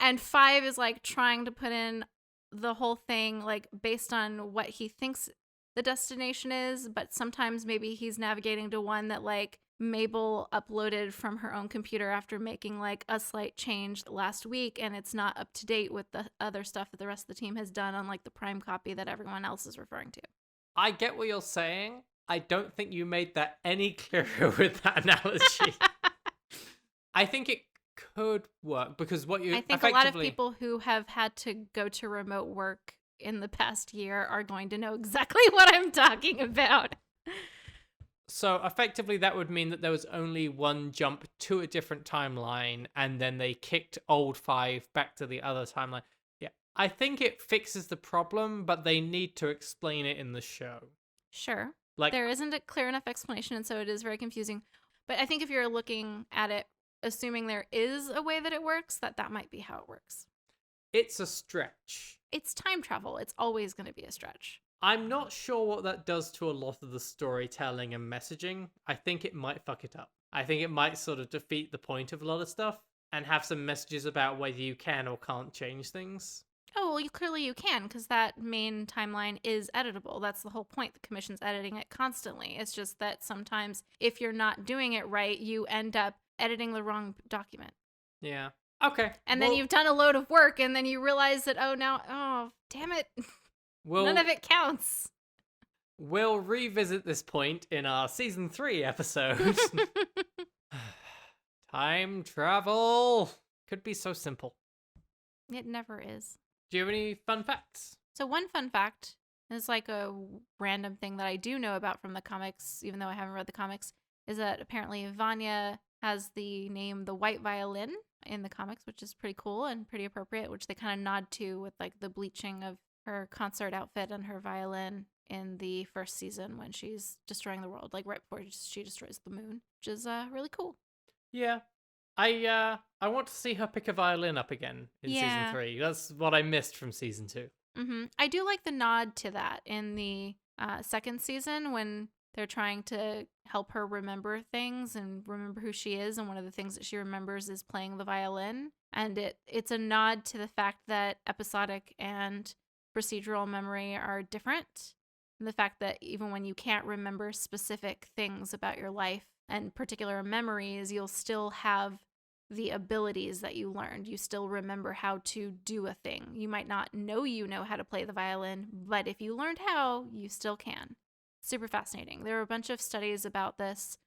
And 5 is like trying to put in the whole thing like based on what he thinks the destination is, but sometimes maybe he's navigating to one that like Mabel uploaded from her own computer after making like a slight change last week, and it's not up to date with the other stuff that the rest of the team has done on like the prime copy that everyone else is referring to. I get what you're saying. I don't think you made that any clearer with that analogy. I think it could work because what you I think a lot of people who have had to go to remote work in the past year are going to know exactly what I'm talking about. So effectively that would mean that there was only one jump to a different timeline and then they kicked old 5 back to the other timeline. Yeah, I think it fixes the problem, but they need to explain it in the show. Sure. Like, there isn't a clear enough explanation, and so it is very confusing. But I think if you're looking at it, assuming there is a way that it works, that might be how it works. It's a stretch. It's time travel. It's always going to be a stretch. I'm not sure what that does to a lot of the storytelling and messaging. I think it might fuck it up. I think it might sort of defeat the point of a lot of stuff and have some messages about whether you can or can't change things. Oh, well, clearly you can, because that main timeline is editable. That's the whole point. The commission's editing it constantly. It's just that sometimes if you're not doing it right, you end up editing the wrong document. Yeah. Okay. And then you've done a load of work, and then you realize that, oh, damn it. None of it counts. We'll revisit this point in our season 3 episode. Time travel could be so simple. It never is. Do you have any fun facts? So one fun fact is like a random thing that I do know about from the comics, even though I haven't read the comics, is that apparently Vanya has the name the White Violin in the comics, which is pretty cool and pretty appropriate, which they kind of nod to with like the bleaching of her concert outfit and her violin in the first season when she's destroying the world, like right before she destroys the moon, which is really cool. Yeah. I want to see her pick a violin up again in season 3. That's what I missed from season 2. Mm-hmm. I do like the nod to that in the second season when they're trying to help her remember things and remember who she is, and one of the things that she remembers is playing the violin. And it's a nod to the fact that episodic and procedural memory are different, and the fact that even when you can't remember specific things about your life and particular memories, you'll still have the abilities that you learned. You still remember how to do a thing. You might not know how to play the violin, but if you learned how, you still can. Super fascinating. There are a bunch of studies about this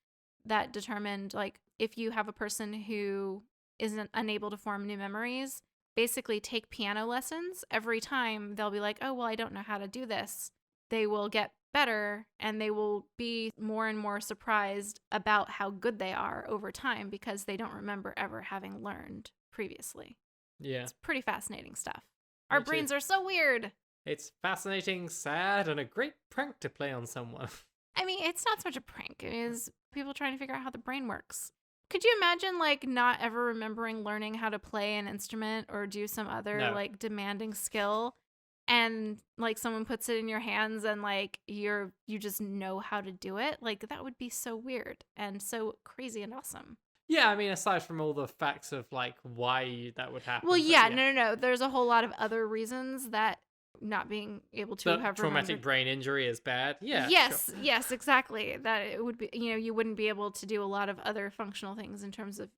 that determined, like, if you have a person who isn't unable to form new memories, basically take piano lessons. Every time they'll be like, oh, well, I don't know how to do this. They will get better, and they will be more and more surprised about how good they are over time because they don't remember ever having learned previously. Yeah. It's pretty fascinating stuff. Our brains are so weird. It's fascinating, sad, and a great prank to play on someone. I mean, it's not so much a prank. It is people trying to figure out how the brain works. Could you imagine, like, not ever remembering learning how to play an instrument or do some other, like, demanding skill, and, like, someone puts it in your hands and, like, you just know how to do it? Like, that would be so weird and so crazy and awesome. Yeah, I mean, aside from all the facts of, like, why that would happen. Well, yeah, no. There's a whole lot of other reasons that not being able to have traumatic brain injury is bad. Yeah. Yes, sure. Yes, exactly. That it would be, you wouldn't be able to do a lot of other functional things in terms of,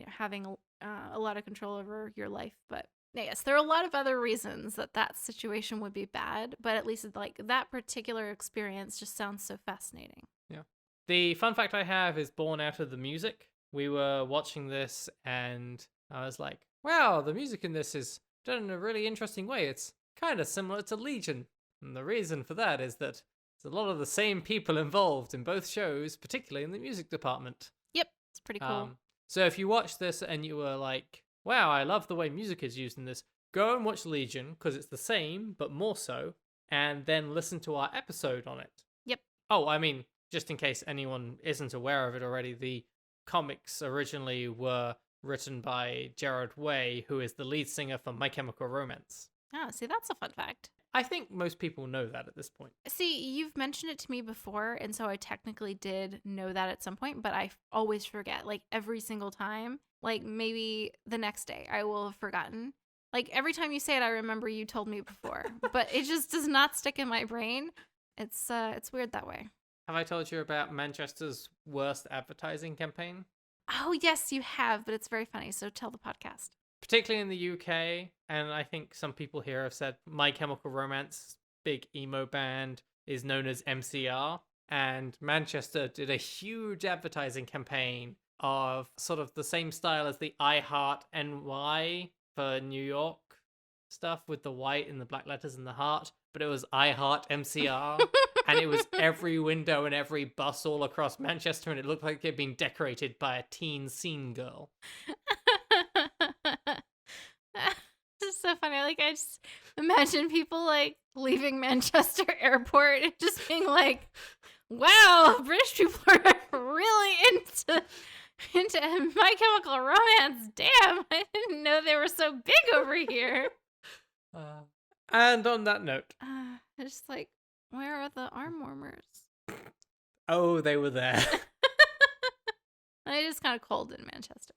having a lot of control over your life. But yes, there are a lot of other reasons that situation would be bad. But at least like that particular experience just sounds so fascinating. Yeah. The fun fact I have is born out of the music. We were watching this and I was like, wow, the music in this is done in a really interesting way. It's kind of similar to Legion. And the reason for that is that there's a lot of the same people involved in both shows, particularly in the music department. Yep, it's pretty cool. So if you watch this and you were like, wow, I love the way music is used in this, go and watch Legion, because it's the same, but more so, and then listen to our episode on it. Yep. Oh, I mean, just in case anyone isn't aware of it already, the comics originally were written by Gerard Way, who is the lead singer for My Chemical Romance. Oh, see, that's a fun fact. I think most people know that at this point. See, you've mentioned it to me before, and so I technically did know that at some point, but I always forget, like, every single time. Like, maybe the next day I will have forgotten. Like, every time you say it, I remember you told me before, but it just does not stick in my brain. It's weird that way. Have I told you about Manchester's worst advertising campaign? Oh, yes, you have, but it's very funny, so tell the podcast. Particularly in the UK, and I think some people here have said My Chemical Romance, big emo band, is known as MCR, and Manchester did a huge advertising campaign of sort of the same style as the I Heart NY for New York stuff with the white and the black letters and the heart, but it was I Heart MCR. And it was every window and every bus all across Manchester, and it looked like it had been decorated by a teen scene girl. This is so funny. Like, I just imagine people like leaving Manchester Airport and just being like, "Wow, British people are really into My Chemical Romance. Damn, I didn't know they were so big over here." And on that note, it's just like, where are the arm warmers? Oh, they were there. It is kind of cold in Manchester.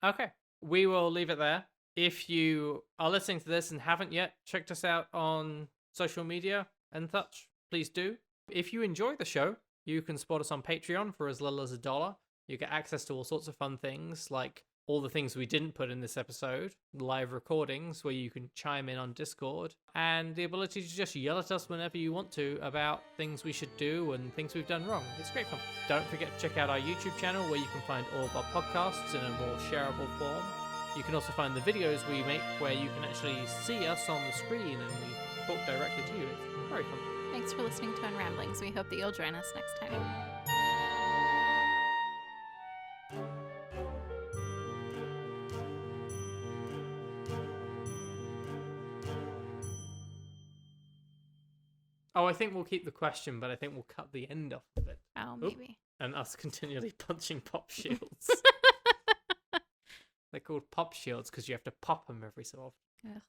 Okay, we will leave it there. If you are listening to this and haven't yet checked us out on social media and such, please do. If you enjoy the show, you can support us on Patreon for as little as $1. You get access to all sorts of fun things, like all the things we didn't put in this episode, live recordings where you can chime in on Discord, and the ability to just yell at us whenever you want to about things we should do and things we've done wrong. It's great fun. Don't forget to check out our YouTube channel where you can find all of our podcasts in a more shareable form. You can also find the videos we make where you can actually see us on the screen and we talk directly to you. It's very fun. Thanks for listening to Unramblings. We hope that you'll join us next time. Oh, I think we'll keep the question, but I think we'll cut the end off of it. Oh, maybe. And us continually punching pop shields. They're called pop shields because you have to pop them every so often. Ugh.